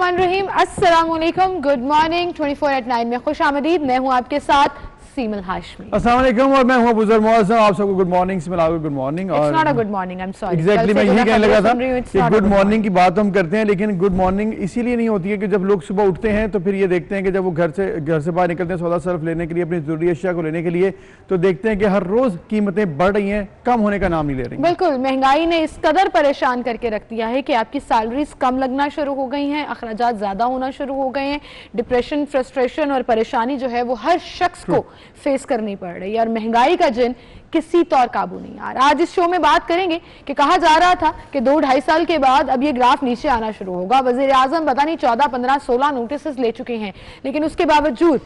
बिस्मिल्लाहिर्रहमानिर्रहीम, अस्सलाम वालेकुम, गुड मॉर्निंग। 24/9 में खुश आमदीद। मैं हूँ आपके साथ सीमल हाशमी। अस्सलाम वालेकुम और मैं हूं अबूजर मौज़म। आप सबको गुड मॉर्निंग से मिला गुड मॉर्निंग। और it's not a good morning, I am sorry. Exactly मैं यही कहने लगा था कि गुड मॉर्निंग की बात हम करते हैं, लेकिन गुड मॉर्निंग इसीलिए नहीं होती है कि जब लोग सुबह उठते हैं तो फिर ये देखते हैं कि जब वो घर से बाहर निकलते हैं सौदा सर्फ लेने के लिए, अपनी जरूरी अशिया को लेने के लिए, तो देखते हैं कि हर रोज कीमतें बढ़ रही हैं, कम होने का नाम नहीं ले रही। बिल्कुल, महंगाई ने इस कदर परेशान करके रख दिया है कि आपकी सैलरीज कम लगना शुरू हो गई हैं, अखराजात ज्यादा होना शुरू हो गए हैं, डिप्रेशन, फ्रस्ट्रेशन और परेशानी जो है वो हर शख्स को फेस करनी पड़ रही है और महंगाई का जिन किसी तौर काबू नहीं आ रहा। आज इस शो में बात करेंगे कि कहा जा रहा था कि 2-2.5 साल के बाद अब ये ग्राफ नीचे आना शुरू होगा। वजीर आजम पता नहीं 14, 15, 16 नोटिस ले चुके हैं, लेकिन उसके बावजूद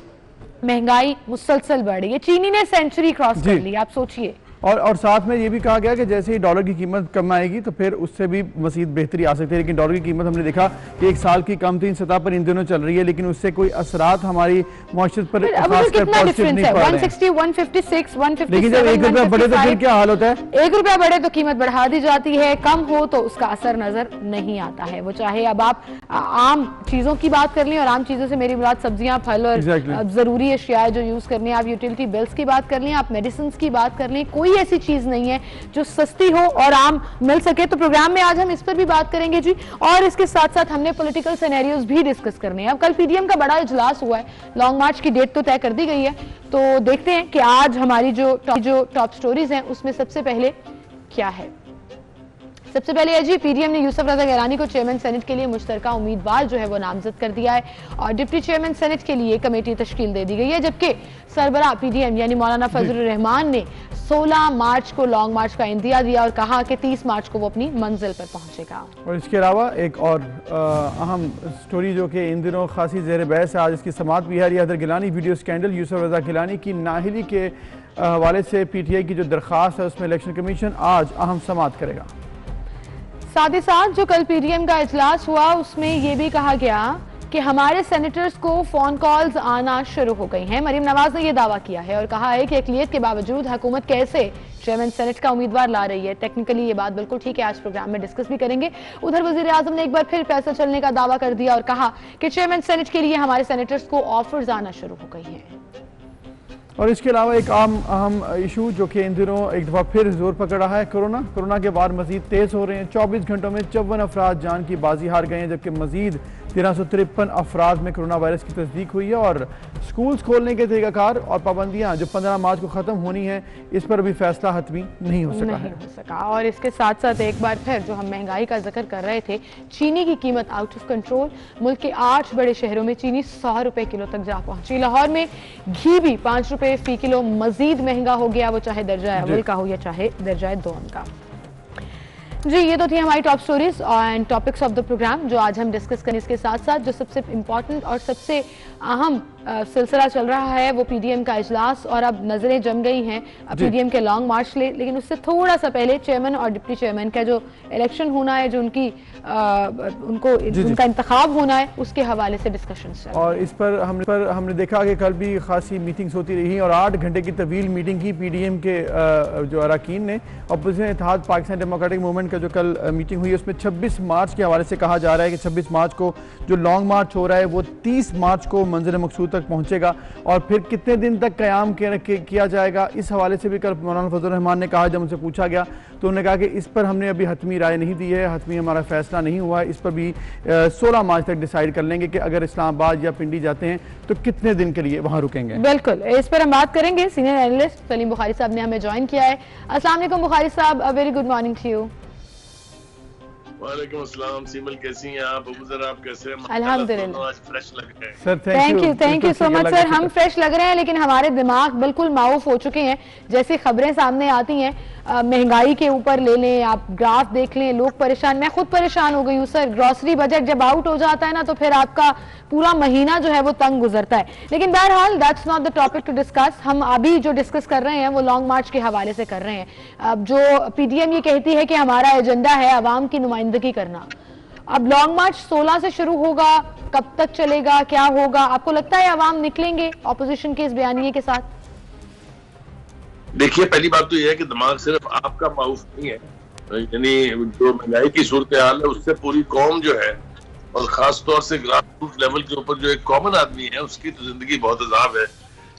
महंगाई मुसलसल बढ़ रही है। चीनी ने सेंचुरी क्रॉस कर ली, आप सोचिए। और साथ में ये भी कहा गया कि जैसे ही डॉलर की कीमत कम आएगी तो फिर उससे भी मजीद बेहतरी आ सकती है, लेकिन डॉलर की कीमत हमने देखा कि एक साल की कम तीन सतह पर इन दिनों चल रही है, लेकिन उससे कोई असरात हमारी मुआशरत पर खासकर पॉजिटिव नहीं पड़ रहे हैं। 160, 156, 157, लेकिन जब 1 रुपया बढ़े तो फिर क्या हाल होता है? 1 रुपया बढ़े तो कीमत बढ़ा दी जाती है, कम हो तो उसका असर नजर नहीं आता है। वो चाहे अब आप आम चीजों की बात कर लें, और आम चीजों से मेरी मुराद सब्जियां, फल और जरूरी अशिया जो यूज करनी है, आप यूटिलिटी बिल्स की बात कर लें, आप मेडिसिन की बात कर लें, कोई ऐसी चीज नहीं है जो सस्ती हो और आम मिल सके। तो प्रोग्राम में आज हम इस पर भी बात करेंगे जी, और इसके साथ साथ हमने पॉलिटिकल सिनेरियोज भी डिस्कस करने हैं। अब कल पीडीएम का बड़ा इजलास हुआ है, लॉन्ग मार्च की डेट तो तय कर दी गई है, तो देखते हैं कि आज हमारी जो टॉप स्टोरीज हैं उसमें सबसे पहले क्या है। सबसे पहले है जी, पीडीएम ने यूसुफ रजा गिलानी को चेयरमैन सेनेट के लिए मुश्तरका उम्मीदवार जो है वो नामजद कर दिया है और डिप्टी चेयरमैन सेनेट के लिए कमेटी तश्कील दे दी गई है, जबकि सरबराह पीडीएम यानी मौलाना फजलुर रहमान ने 16 मार्च को लॉन्ग मार्च का इंदिया दिया और कहा कि 30 मार्च को वो अपनी मंजिल पर पहुंचेगा। और इसके अलावा एक और अहम स्टोरी जो कि इन दिनों खासी ज़ेर बहस है, आज इसकी समात भी है। रियादत गिलानी वीडियो स्कैंडल, यूसुफ रजा गिलानी की नाअहली के हवाले से पीटीआई की जो दरख्वास्त है उसमें इलेक्शन कमीशन आज अहम समात करेगा। साथ ही साथ जो कल पीडीएम का इजलास हुआ उसमें यह भी कहा गया कि हमारे सेनेटर्स को फोन कॉल्स आना शुरू हो गई हैं। मरीम नवाज ने यह दावा किया है और कहा है कि अक़लियत के बावजूद हुकूमत कैसे चेयरमैन सेनेट का उम्मीदवार ला रही है। टेक्निकली ये बात बिल्कुल ठीक है, आज प्रोग्राम में डिस्कस भी करेंगे। उधर वजीर आजम ने एक बार फिर पैसा चलने का दावा कर दिया और कहा कि चेयरमैन सेनेट के लिए हमारे सेनेटर्स को ऑफर्स आना शुरू हो गई हैं। और इसके अलावा एक अहम इशू जो कि इन दिनों एक दफ़ा फिर जोर पकड़ रहा है, कोरोना के वार मजीद तेज़ हो रहे हैं। 24 घंटों में 54 अफराद जान की बाजी हार गए हैं, जबकि मजीद 1353 अफराद में कोरोना वायरस की तस्दीक हुई है। और स्कूल्स खोलने के तरीक़ाकार और पाबंदियाँ जो 15 मार्च को ख़त्म होनी है, इस पर अभी फैसला हतमी नहीं हो सका। और इसके साथ साथ एक बार फिर जो हम महंगाई का जिक्र कर रहे थे, चीनी की कीमत आउट ऑफ कंट्रोल। मुल्क के 8 बड़े शहरों में चीनी 100 रुपए किलो तक जा पहुंची। लाहौर में घी भी 5 रुपए फी किलो मजीद महंगा हो गया, वो चाहे दर्जा अव्वल का हो या चाहे दर्जा दोम का। जी, ये तो थी हमारी top stories and topics of the program जो आज हम डिस्कस करें। इसके साथ साथ जो सबसे इम्पोर्टेंट और सबसे अहम सिलसिला चल रहा है वो पीडीएम का इजलास, और अब नजरें जम गई हैं पीडीएम के लॉन्ग मार्च ले, लेकिन उससे थोड़ा सा पहले चेयरमैन और डिप्टी चेयरमैन का जो इलेक्शन होना है, जो उनका इंतखाब होना है, उसके हवाले से डिस्कशन। और इस पर हमने देखा कि कल भी खासी मीटिंग्स होती रही और 8 घंटे की तवील मीटिंग की पीडीएम के जो अरकान ने। अपोजिशन इत्तेहाद पाकिस्तान डेमोक्रेटिक मूवमेंट का जो कल मीटिंग हुई उसमें 26 मार्च के हवाले से कहा जा रहा है कि 26 मार्च को जो लॉन्ग मार्च हो रहा है वो 30 मार्च को मंजिल मकसूद तक पहुंचेगा, और फिर कितने दिन तक क़याम किया जाएगा, इस हवाले से भी कल मौलाना फजलुर रहमान ने कहा। जब उनसे पूछा गया तो उन्होंने कहा कि इस पर हमने अभी हतमी राय नहीं दी है, हतमी हमारा फैसला नहीं हुआ है, इस पर भी 16 मार्च तक डिसाइड कर लेंगे कि अगर इस्लामाबाद या पिंडी जाते हैं तो कितने दिन के लिए वहाँ रुकेंगे। बिल्कुल, इस पर हम बात करेंगे। सीनियर एनालिस्ट सलीम बुखारी साहब ने हमें ज्वाइन किया है। अस्सलाम वालेकुम बुखारी साहब, a very good morning to you. वालेकुम अस्सलाम। सीमल कैसी हैं आप? अबूजर आप कैसे हैं? अल्हम्दुलिल्लाह, आज फ्रेश लग रहे हैं। Sir thank you so much sir. हम फ्रेश लग रहे हैं, लेकिन हमारे दिमाग बिल्कुल माऊफ हो चुके हैं। जैसी खबरें सामने आती हैं, महंगाई के ऊपर ले लें, आप ग्राफ देख लें, लोग परेशान, मैं खुद परेशान हो गई हूँ सर। ग्रॉसरी बजट जब आउट हो जाता है ना तो फिर आपका पूरा महीना जो है वो तंग गुजरता है। लेकिन बहरहाल that's not the topic to discuss. हम अभी जो डिस्कस कर रहे हैं वो लॉन्ग मार्च के हवाले से कर रहे हैं। अब जो पीडीएम ये कहती है कि हमारा एजेंडा है अवाम की नुमाइंदगी करना। अब लॉन्ग मार्च 16 से शुरू होगा, कब तक चलेगा, क्या होगा? आपको लगता है अवाम निकलेंगे ऑपोजिशन के इस बयानिए के साथ? देखिए, पहली बात तो यह है कि दिमाग सिर्फ आपका माउफ नहीं है, यानी जो महंगाई की सूरत हाल है उससे पूरी कौम जो है और खास तौर से ग्रास रूट लेवल के ऊपर जो एक कॉमन आदमी है उसकी तो जिंदगी बहुत अजाब है।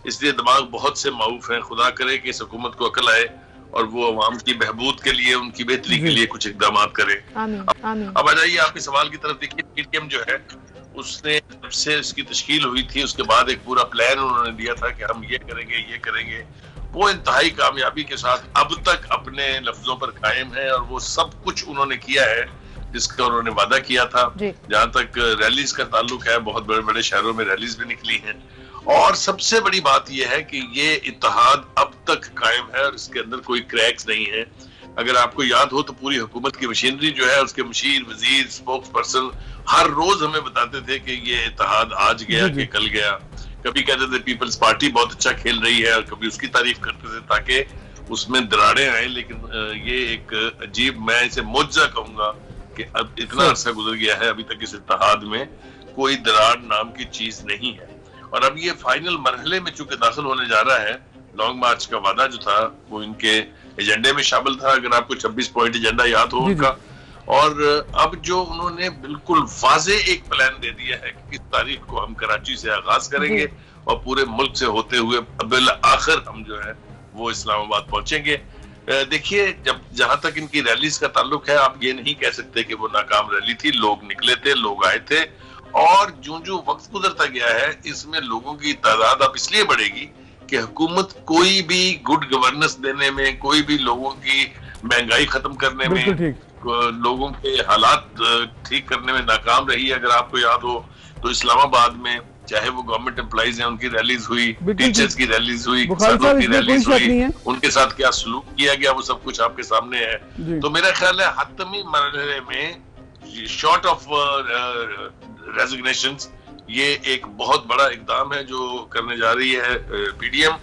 इसलिए दिमाग बहुत से माऊफ हैं। खुदा करे कि इस हुकूमत को अकल आए और वो अवाम की बहबूद के लिए, उनकी बेहतरी के लिए कुछ इकदाम करे। अब आ जाइए आपके सवाल की तरफ। देखिए पीटीएम जो है उसने जब से उसकी तश्कील हुई थी उसके बाद एक पूरा प्लान उन्होंने दिया था कि हम ये करेंगे। वो इंतहाई कामयाबी के साथ अब तक अपने लफ्जों पर कायम है और वो सब कुछ उन्होंने किया है जिसका उन्होंने वादा किया था। जहां तक रैलीज का ताल्लुक है, बहुत बड़े बड़े शहरों में रैलीज भी निकली हैं और सबसे बड़ी बात यह है कि ये इत्तेहाद अब तक कायम है और इसके अंदर कोई क्रैक्स नहीं है। अगर आपको याद हो तो पूरी हुकूमत की मशीनरी जो है, उसके मुशीर, वजीर, स्पोक्स पर्सन हर रोज हमें बताते थे कि ये इत्तेहाद आज गया कि कल गया। कभी कहते थे पीपल्स पार्टी बहुत अच्छा खेल रही है और कभी उसकी तारीफ करते थे ताकि उसमें दरारें आए। लेकिन ये एक अजीब, मैं इसे मुआवजा कहूंगा कि अब इतना अरसा गुजर गया है, अभी तक इस इत्तेहाद में कोई दरार नाम की चीज नहीं है। और अब ये फाइनल मरहले में चूंकि दाखिल होने जा रहा है, लॉन्ग मार्च का वादा जो था वो इनके एजेंडे में शामिल था। अगर आपको 26 पॉइंट एजेंडा याद हो उनका, और अब जो उन्होंने बिल्कुल वाज़े एक प्लान दे दिया है कि किस तारीख को हम कराची से आगाज करेंगे और पूरे मुल्क से होते हुए बिल आखिर हम जो है वो इस्लामाबाद पहुंचेंगे। देखिए जब जहां तक इनकी रैलीज का ताल्लुक है, आप ये नहीं कह सकते कि वो नाकाम रैली थी। लोग निकले थे, लोग आए थे और जो वक्त गुजरता गया है इसमें लोगों की तादाद अब इसलिए बढ़ेगी कि हुकूमत कोई भी गुड गवर्नेंस देने में, कोई भी लोगों की महंगाई खत्म करने में, लोगों के हालात ठीक करने में नाकाम रही है। अगर आपको याद हो तो इस्लामाबाद में चाहे वो गवर्नमेंट एम्प्लॉइज हैं उनकी रैलीज हुई, टीचर्स की रैलीज हुई, किसानों की रैलीज हुई, उनके साथ क्या सलूक किया गया वो सब कुछ आपके सामने है। तो मेरा ख्याल है हतमी मरहले में शॉर्ट ऑफ रेजिग्नेशंस ये एक बहुत बड़ा इकदाम है जो करने जा रही है पीडीएम।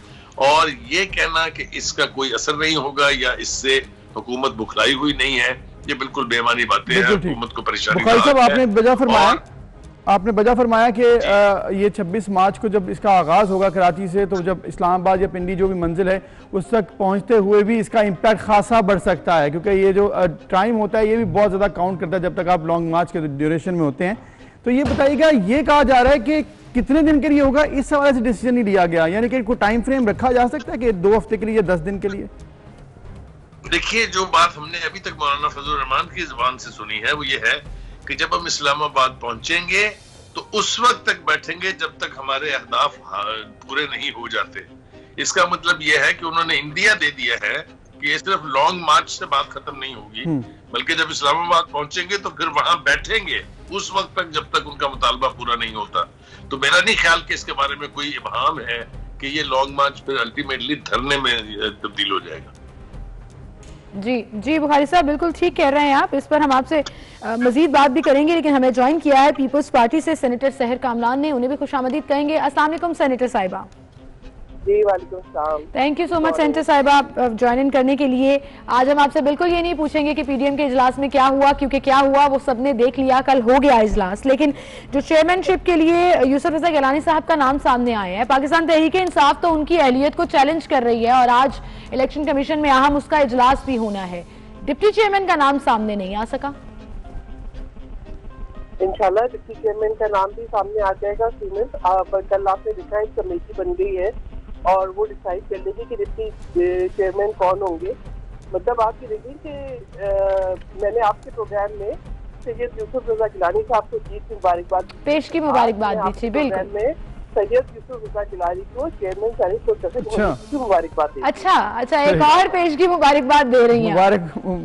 और ये कहना कि इसका कोई असर नहीं होगा या इससे हुकूमत बुखलाई हुई नहीं है, ये बिल्कुल बेमानी बातें हैं। हुकूमत को परेशानी आपने बजा फरमाया कि ये 26 मार्च को जब इसका आगाज होगा कराची से, तो जब इस्लामाबाद या पिंडी जो भी मंजिल है उस तक पहुंचते हुए भी इसका इम्पैक्ट खासा बढ़ सकता है, क्योंकि ये जो टाइम होता है ये भी बहुत ज़्यादा काउंट करता है जब तक आप लॉन्ग मार्च के ड्यूरेशन में होते हैं। तो ये बताइएगा, ये कहा जा रहा है कि कितने दिन के लिए होगा, इस हवाले से डिसीजन नहीं लिया गया, यानी कि कोई टाइम फ्रेम रखा जा सकता है कि 2 हफ्ते के लिए, 10 दिन के लिए? देखिए जो बात हमने अभी तक मौलाना फजल रहमान की जुबान से सुनी है वो ये है कि जब हम इस्लामाबाद पहुंचेंगे तो उस वक्त तक बैठेंगे जब तक हमारे अहदाफ पूरे नहीं हो जाते। इसका मतलब यह है कि उन्होंने इंडिया दे दिया है कि ये सिर्फ लॉन्ग मार्च से बात खत्म नहीं होगी, बल्कि जब इस्लामाबाद पहुंचेंगे तो फिर वहां बैठेंगे उस वक्त तक जब तक उनका मुतालबा पूरा नहीं होता। तो मेरा नहीं ख्याल कि इसके बारे में कोई इबहाम है कि ये लॉन्ग मार्च फिर अल्टीमेटली धरने में तब्दील हो जाएगा। जी बुखारी साहब बिल्कुल ठीक कह रहे हैं आप। इस पर हम आपसे मजीद बात भी करेंगे, लेकिन हमें ज्वाइन किया है पीपल्स पार्टी से सेनेटर सहर कामरान ने, उन्हें भी खुशामदीद कहेंगे। अस्सलाम वालेकुम सेनेटर साहिबा। जी वालेकुम सलाम। Thank you so much senator साहिबा ज्वाइन इन करने के लिए। आज हम आपसे बिल्कुल ये नहीं पूछेंगे कि पीडीएम के इजलास में क्या हुआ, क्योंकि क्या हुआ वो सबने देख लिया, कल हो गया इजलास। लेकिन जो चेयरमैनशिप के लिए यूसुफ रजा गिलानी साहब का नाम सामने आया है, पाकिस्तान तहरीक इंसाफ तो उनकी अहलियत को चैलेंज कर रही है और आज इलेक्शन कमीशन में अहम उसका इजलास भी होना है। डिप्टी चेयरमैन का नाम सामने नहीं आ सका। इंशाल्लाह डिप्टी चेयरमैन का नाम भी सामने आ जाएगा। कल आपने देखा एक कमेटी बन गई है और वो डिसाइड कर लेगी कि डिप्टी चेयरमैन कौन होंगे। मतलब आप ये देखिए कि मैंने आपके प्रोग्राम में सैयद यूसुफ रजा गिलानी साहब को जीत की मुबारकबाद पेश की, मुबारकबाद दी थी। बिल्कुल में सैयद यूसुफ रजा गिलानी को चेयरमैन सारी को मुबारकबाद दी। अच्छा एक और पेश की मुबारकबाद दे रही हैं।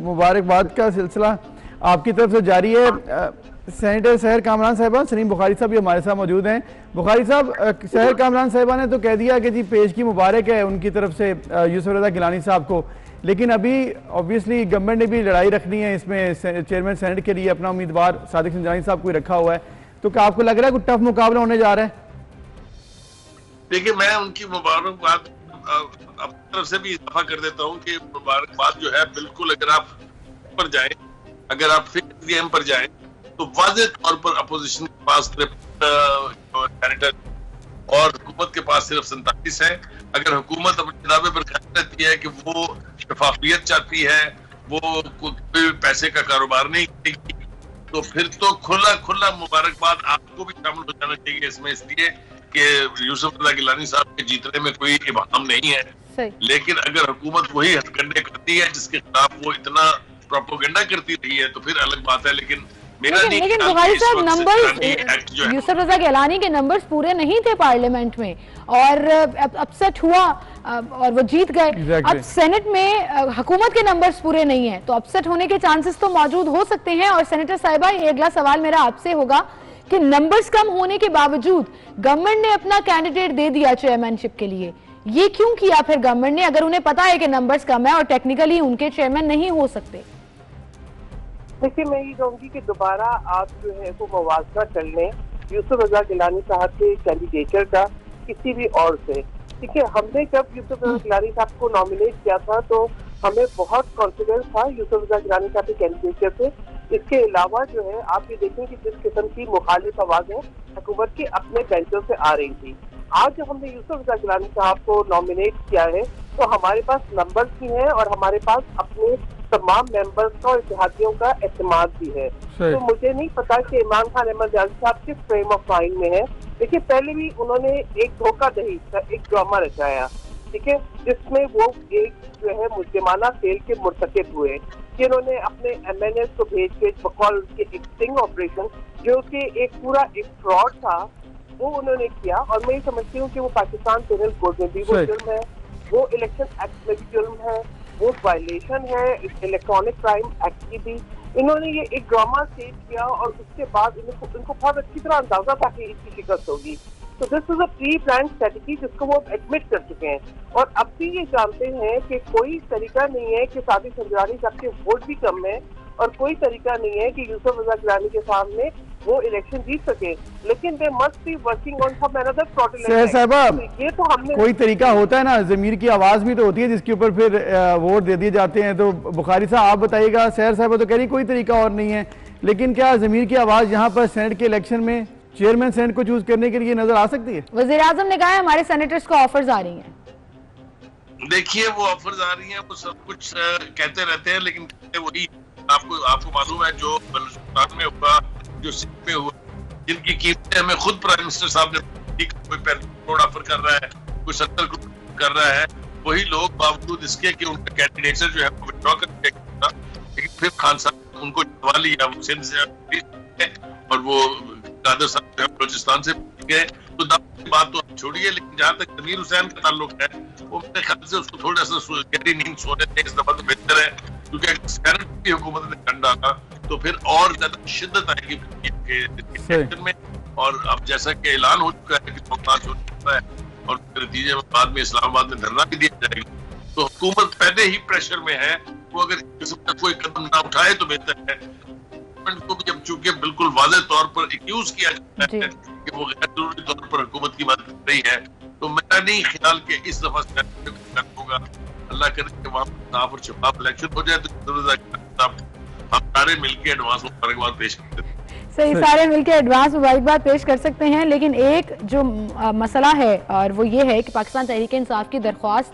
मुबारकबाद का सिलसिला आपकी तरफ से जारी है। सेनेटर सहर कामरान साहिबा, सलीम बुखारी साहब भी हमारे साथ मौजूद हैं। बुखारी साहब, सहर कामरान साहिबा ने तो कह दिया कि जी पेश की मुबारक है उनकी तरफ से यूसुफ रजा गिलानी साहब को, लेकिन अभी ऑब्वियसली गवर्नमेंट ने भी लड़ाई रखनी है इसमें, चेयरमैन सेनेट के लिए अपना उम्मीदवार सादिक संजानी साहब को रखा हुआ है। तो क्या आपको लग रहा है कोई टफ मुकाबला होने जा रहा है? देखिए मैं उनकी मुबारकबाद अपनी तरफ से भी इजाफा कर देता हूँ कि मुबारकबाद जो है बिल्कुल, अगर आप पर जाए, अगर आप फिर पर जाए तो वाज़ेह तौर पर अपोजिशन के पास सेनेटर और हुकूमत के पास सिर्फ 47 है। अगर हुकूमत अपने दावे पर खड़ी रहती है कि वो शफाफियत चाहती है, वो कोई पैसे का कारोबार नहीं करेगी, तो फिर तो खुला मुबारकबाद आपको भी शामिल हो जाना चाहिए इसमें, इसलिए कि यूसुफ रजा गिलानी साहब के जीतने में कोई इबाहम नहीं है। लेकिन अगर हुकूमत वही हथकंडे करती है जिसके खिलाफ वो इतना प्रोपोगेंडा करती रही है तो फिर अलग बात है। लेकिन बुखारी साहब, नंबर्स यूसुफ रजा गिलानी के नंबर्स पूरे नहीं थे पार्लियामेंट में और अपसेट हुआ और वो जीत गए। अब सेनेट में हुकूमत के नंबर्स पूरे नहीं है तो अपसेट होने के चांसेस तो मौजूद हो सकते हैं। और सेनेटर साहिबा, ये अगला सवाल मेरा आपसे होगा कि नंबर्स कम होने के बावजूद गवर्नमेंट ने अपना कैंडिडेट दे दिया चेयरमैनशिप के लिए, ये क्यों किया फिर गवर्नमेंट ने, अगर उन्हें पता है कि नंबर्स कम है और टेक्निकली उनके चेयरमैन नहीं हो सकते? देखिए, मैं ये कहूँगी कि दोबारा आप जो है वो मुवाजना कर लें यूसुफ रजा गिलानी साहब के कैंडिडेचर का किसी भी और से। ठीक है, हमने जब यूसुफ रजा गिलानी साहब को नॉमिनेट किया था तो हमें बहुत कॉन्फिडेंस था यूसुफ रजा गिलानी साहब के कैंडिडेचर पे। इसके अलावा जो है आप ये देखें कि जिस किस्म की मुखालिफ आवाजें हुकूमत के अपने बेंचों से आ रही थी, आज जब हमने यूसुफ रजा गिलानी साहब को नॉमिनेट किया है तो हमारे पास नंबर्स भी हैं और हमारे पास अपने तमाम मेंबर्स का और इत्तेहादियों का एतमाद भी है। तो मुझे नहीं पता कि इमरान खान अहमद जाजी साहब किस फ्रेम ऑफ माइंड में है। देखिए, पहले भी उन्होंने एक धोखाधड़ी का एक ड्रामा रचाया, ठीक है, जिसमें वो एक जो है मुजरिमाना फेल के मुर्तकिब हुए कि उन्होंने अपने MNS को भेज के बकौल के एक स्टिंग ऑपरेशन जो कि एक पूरा एक फ्रॉड था वो उन्होंने किया। और मैं ये समझती हूँ कि वो पाकिस्तान पेनल कोड में भी वो जुर्म है, वो इलेक्शन एक्ट में भी जुर्म है, वो वायलेशन है इलेक्ट्रॉनिक क्राइम एक्ट की भी। इन्होंने ये एक ड्रामा स्टेज किया और उसके बाद इनको बहुत अच्छी तरह अंदाजा था कि इसकी शिकस्त होगी। तो this is a pre plan strategy जिसको वो एडमिट कर चुके हैं और अब भी ये जानते हैं कि कोई तरीका नहीं है कि सादी संजरानी साहब के वोट भी कम है और कोई तरीका नहीं है कि यूसुफ रजा गिलानी के सामने वो इलेक्शन जीत सके, लेकिन they must be working on some another fraudulent. ये तो हमने कोई तरीका होता है ना, ज़मीर की आवाज भी तो होती है जिसके ऊपर फिर वोट दे दिए जाते हैं। तो बुखारी साहब आप बताइएगा, सैर साहब तो कह रही कोई तरीका और नहीं है, लेकिन क्या ज़मीर की आवाज यहाँ पर सेनेट के इलेक्शन में चेयरमैन सेनेट को चूज करने के लिए नजर आ सकती है? वज़ीर आज़म ने कहा है हमारे सेनेटर्स को ऑफर्स आ रही हैं। देखिए, वो ऑफर्स आ रही हैं, वो सब कुछ कहते रहते हैं, लेकिन वही आपको मालूम है जो बलूचिस्तान में हुआ, जो सिंध में हुआ, जिनकी कीमतें हमें खुद प्राइम मिनिस्टर साहब ने कोई 65 करोड़ ऑफर कर रहा है, कोई 70 करोड़ कर रहा है, वही लोग बावजूद इसके कि उनका कैंडिडेचर जो है वो विड्रॉ कर दिया, लेकिन फिर खान साहब उनको जवा लिया, वो सिंध से और वो कादर साहब जो है बलूचिस्तान से गए। तो बात तो छोड़िए, लेकिन जहाँ तक जमीर हुसैन का ताल्लुक है वो मेरे ख्याल से उसको थोड़ा सा गहरी नींद सोने से इस दफा तो बेहतर है, क्योंकि अगर सेनेट की हुकूमत ने कर डाला तो फिर और ज्यादा शिद्दत आएगी में। और अब जैसा कि ऐलान हो चुका है कि मोहताज हो चुका है और नतीजे में बाद में इस्लामाबाद में धरना भी दिया जाएगा, तो हुकूमत पहले ही प्रेशर में है। वो अगर किसी का कोई कदम ना उठाए तो बेहतर है। को भी अब चूंकि बिल्कुल वाज़ेह तौर पर एक्यूज किया जाता है कि वो गैर जरूरी तौर पर हुकूमत की मदद कर रही है, तो मेरा नहीं ख्याल कि इस दफा होगा। अल्लाह करे कि वहाँ साफ और शफाफ इलेक्शन हो जाए तो हम सारे मिलकर एडवांस मुबारकबाद पेश करते हैं। सही, सारे मिलकर एडवांस मुबारकबाद पेश कर सकते हैं, लेकिन एक जो मसला है और वो ये है कि पाकिस्तान तहरीक इंसाफ की दरख्वास्त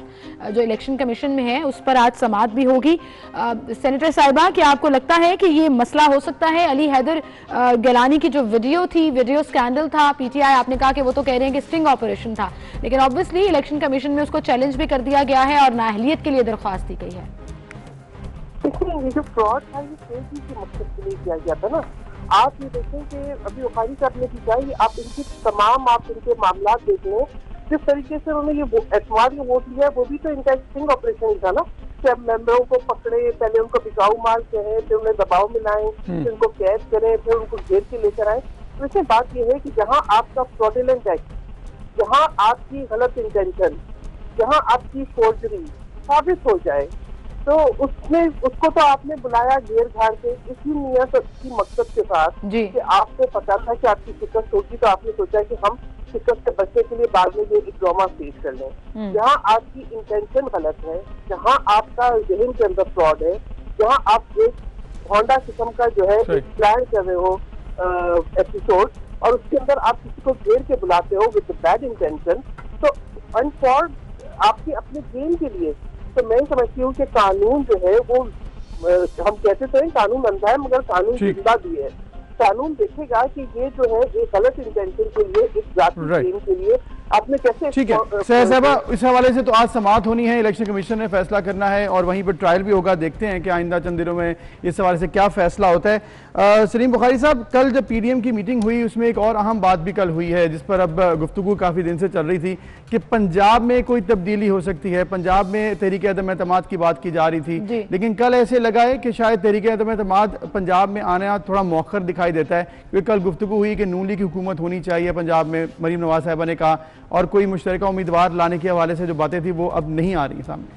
जो इलेक्शन कमीशन में है उस पर आज समाअत भी होगी। सेनेटर साहिबा, क्या आपको लगता है कि ये मसला हो सकता है? अली हैदर गिलानी की जो वीडियो थी, वीडियो स्कैंडल था, PTI आपने कहा कि वो तो कह रहे हैं कि स्टिंग ऑपरेशन था, लेकिन ऑब्वियसली इलेक्शन कमीशन में उसको चैलेंज भी कर दिया गया है और नाअहलियत के लिए दरख्वास्त दी गई है। ये जो फ्रॉड था ये तेजी के मकसद के लिए किया गया था ना। आप ये देखें कि अभी बुखारी साहब ने भी चाहिए, आप इनके मामला देख लें, जिस तरीके से उन्होंने ये एतमाद में वोट लिया वो भी तो इनका स्टिंग ऑपरेशन ही था ना। कि अब मेंबरों को पकड़े, पहले उनको बिकाऊ माल कहें, फिर उन्हें दबाव में लाएं, फिर उनको कैद करें, फिर उनको घेर के लेकर आए। तो इसमें बात यह है कि जहाँ आपका फ्रॉडुलेंट एक्ट, जहाँ आपकी गलत इंटेंशन, जहाँ आपकी फोर्जरी साबित हो जाए तो उसको तो आपने बुलाया घेर घाड़ के इसी नियत की मकसद के साथ कि आपको पता था कि आपकी शिकस्त होगी, तो आपने सोचा कि हम शिकस्त से बचने के लिए बाद में ये एक ड्रामा फेस कर लें। जहाँ आपकी इंटेंशन गलत है, जहाँ आपका जहन के अंदर फ्रॉड है, जहाँ आप एक होंडा किस्म का जो है प्लान कर रहे हो एपिसोड और उसके अंदर आप किसी को घेर के बुलाते हो विद बैड इंटेंशन, तो अनफॉर्ड आपके अपने गेम के लिए। तो मैं समझती हूँ कि कानून जो है वो हम कहते तो हैं कानून अंधा है मगर कानून जिंदा भी है। कानून देखेगा कि ये जो है एक गलत इंटेंशन के लिए, एक जाति गेम के लिए आपने कैसे। ठीक है सैयद साहबा, इस हवाले से तो आज समाअत होनी है, इलेक्शन कमीशन ने फैसला करना है और वहीं पर ट्रायल भी होगा। देखते हैं कि आइंदा चंद दिनों में इस हवाले से क्या फैसला होता है। सलीम बुखारी साहब, कल जब पीडीएम की मीटिंग हुई उसमें एक और अहम बात भी कल हुई है जिस पर अब गुफ्तगू काफ़ी दिन से चल रही थी कि पंजाब में कोई तब्दीली हो सकती है। पंजाब में तहरीक अदम एतमाद की बात की जा रही थी, लेकिन कल ऐसे लगा है कि शायद तहरीक अदम एतमाद पंजाब में आना थोड़ा मौखर दिखाई देता है, क्योंकि कल गुफ्तगू हुई कि नून लीग की हुकूमत होनी चाहिए पंजाब में, मरीम नवाज साहिबा ने कहा, और कोई मुश्तरका उम्मीदवार लाने के हवाले से जो बातें थी वो अब नहीं आ रही सामने।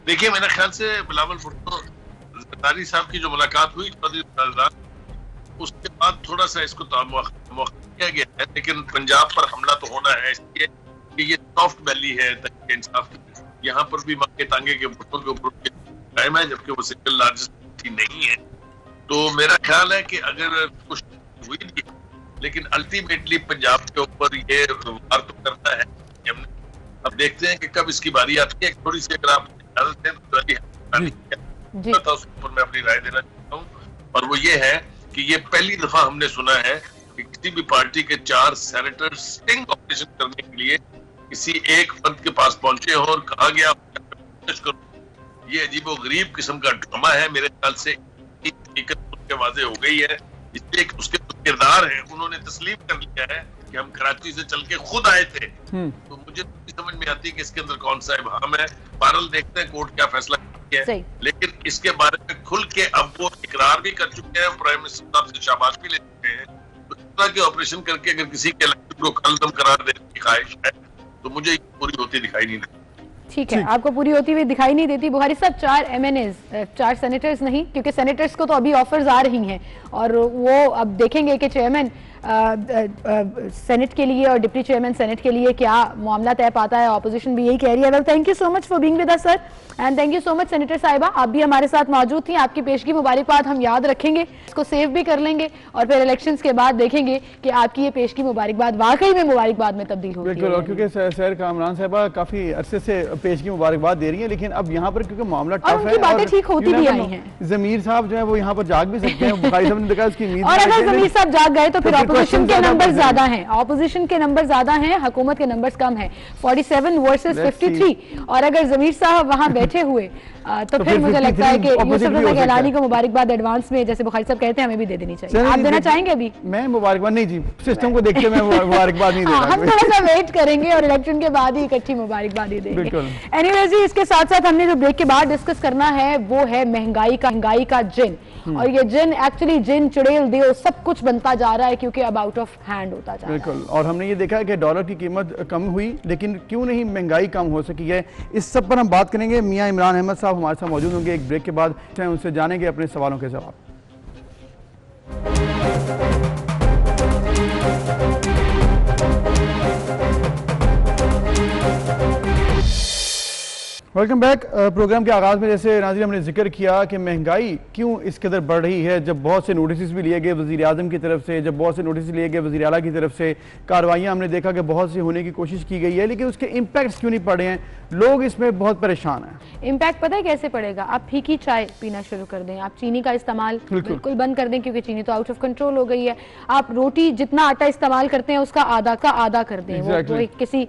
देखिए, मेरे ख्याल से बिलावल भुट्टो जरदारी साहब की जो मुलाकात हुई उसके बाद थोड़ा सा इसको किया गया है, लेकिन पंजाब पर हमला तो होना है इसलिए कि ये सॉफ्ट वैली है तहरीक इंसाफ की। यहाँ पर भी मांगे तांगे के भुट्टो के ऊपर कायम है, जबकि वो सिंगल लार्जेस्ट नहीं है। तो मेरा ख्याल है कि अगर कुछ हुई भी, लेकिन अल्टीमेटली पंजाब के ऊपर ये वार तो करना है। हमने अब देखते हैं कि कब इसकी बारी आती है। थोड़ी सी अगर आप इजाजत दें तो उस पर मैं अपनी राय देना चाहता हूँ, और वो ये है कि ये पहली दफा हमने सुना है कि किसी भी पार्टी के 4 सेनेटर स्टिंग ऑपरेशन करने के लिए किसी एक फर्द के पास पहुंचे हो और कहा गया करो। ये अजीबोगरीब किस्म का ड्रामा है। मेरे ख्याल से हकीकत वाज़ेह हो गई है, इसलिए उसके किरदार है उन्होंने तस्लीम कर लिया है कि हम कराची से चल के खुद आए थे। तो मुझे समझ में आती है कि इसके अंदर कौन सा इबाहम है। बहरहाल देखते हैं कोर्ट क्या फैसला करती है, लेकिन इसके बारे में खुल के अब वो इकरार भी कर चुके हैं, प्राइम मिनिस्टर साहब से शाबाश भी ले चुके हैं। तो इस तरह के ऑपरेशन करके अगर किसी के इलेक्शन को कलदम करार देने की ख्वाहिश है तो मुझे पूरी होती दिखाई नहीं देती। ठीक है, आपको पूरी होती हुई दिखाई नहीं देती। बुखारी साहब, 4 MNAs, 4 सेनेटर्स नहीं, क्योंकि सेनेटर्स को तो अभी ऑफर्स आ रही हैं और वो अब देखेंगे कि चेयरमैन सेनेट के लिए और डिप्टी चेयरमैन सेनेट के लिए क्या मामला तय पाता है। ऑपोजिशन भी यही कह रही है। Well, thank you so much for being with us sir, and thank you so much senator साहिबा, आप भी हमारे साथ मौजूद थी। आपकी पेशगी मुबारकबाद हम याद रखेंगे, इसको सेव भी कर लेंगे और फिर इलेक्शंस के बाद देखेंगे कि आपकी ये पेशगी मुबारकबाद वाकई में मुबारकबाद में तब्दील होगी। बिल्कुल, और क्योंकि सैर कामरान साहिबा काफी अरसे से पेशगी मुबारकबाद दे रही है, लेकिन अब यहाँ पर क्योंकि मामला टफ है, बातें ठीक होती भी आई हैं। जमीर साहब जो है वो यहाँ पर जाग भी सकते हैं, बुखारी साहब ने देखा उसकी उम्मीद, और अगर जमीर साहब जाग गए तो फिर ऑपोजिशन के नंबर ज्यादा हैं, ऑपोजिशन के नंबर ज्यादा हैं, हुकूमत के नंबर्स कम हैं, 47 वर्सेस 53। और अगर जमीर साहब वहां बैठे हुए तो फिर मुझे लगता है कि यूसुफ रजा गिलानी को मुबारकबाद एडवांस में, जैसे बुखारी साहब कहते हैं, हमें भी दे देनी चाहिए। आप देना चाहेंगे? अभी मैं मुबारकबाद नहीं जी, सिस्टम को देखते मैं मुबारकबाद नहीं देता। हम थोड़ा सा वेट करेंगे और इलेक्शन के बाद ही इकट्ठी मुबारकबाद ही देंगे। एनीवेज जी, इसके साथ साथ हमने जो ब्रेक के बाद डिस्कस करना है वो है महंगाई का जिन, और ये जिन एक्चुअली जिन चुड़ैल देव सब कुछ बनता जा रहा है, क्योंकि अब आउट ऑफ हैंड होता जा रहा है। बिल्कुल, और हमने ये देखा है कि डॉलर की कीमत कम हुई, लेकिन क्यों नहीं महंगाई कम हो सकी है, इस सब पर हम बात करेंगे। मियां इमरान अहमद साहब हमारे साथ मौजूद होंगे एक ब्रेक के बाद, उनसे जानेंगे अपने सवालों के जवाब। Welcome back. प्रोग्राम के आगाज़ में जैसे नाज़रीन हमने जिक्र किया कि महंगाई क्यों इस कदर बढ़ रही है, जब बहुत से नोटिस भी लिए गए वज़ीर आज़म की तरफ से, जब बहुत से नोटिस लिए गए वज़ीर आला की तरफ से, कार्रवाइयाँ हमने देखा कि बहुत सी होने की कोशिश की गई है, लेकिन उसके इम्पैक्ट्स क्यों नहीं पड़े हैं, लोग इसमें बहुत परेशान हैं। इम्पैक्ट पता है कैसे पड़ेगा? आप फीकी चाय पीना शुरू कर दें, आप चीनी का इस्तेमाल बिल्कुल बंद कर दें, क्योंकि चीनी तो आउट ऑफ कंट्रोल हो गई है। आप रोटी जितना आटा इस्तेमाल करते हैं उसका आधा का आधा कर दें। वो किसी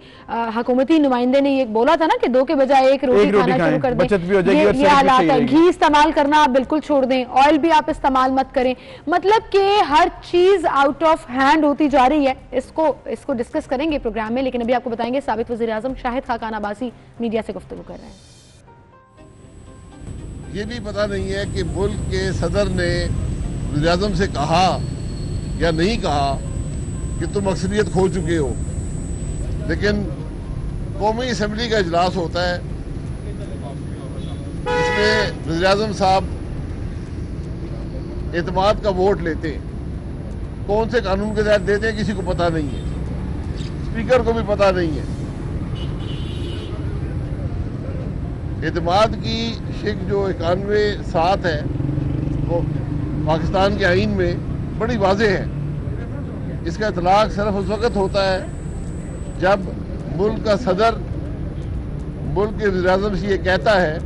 हुकूमती नुमाइंदे ने ये बोला था ना कि 2 के बजाय 1 रोटी खाना शुरू कर दें, ये हालात है। घी इस्तेमाल करना आप बिल्कुल छोड़ दें, ऑयल भी आप इस्तेमाल मत करें। मतलब कि हर चीज आउट ऑफ हैंड होती जा रही है। इसको डिस्कस करेंगे प्रोग्राम में, लेकिन अभी आपको बताएंगे साबिक वज़ीर आज़म शाहिद खाकान अब्बासी मीडिया से गुफ्तगू कर रहे हैं। ये भी पता नहीं है कि मुल्क के सदर ने वज़ीर आज़म से कहा या नहीं कहा कि तुम अक्सरियत खो चुके हो, लेकिन कौमी असम्बली का इजलास होता है, इसमें वज़ीर आज़म साहब एतमाद का वोट लेते हैं। कौन से कानून के तहत देते हैं किसी को पता नहीं है, स्पीकर को भी पता नहीं है। एतमाद की शिक जो 91(7) है वो पाकिस्तान के आइन में बड़ी वाज़ेह है। इसका इतलाक़ सिर्फ उस वक़्त होता है जब मुल्क का सदर मुल्क के वज़ीर आज़म से ये कहता है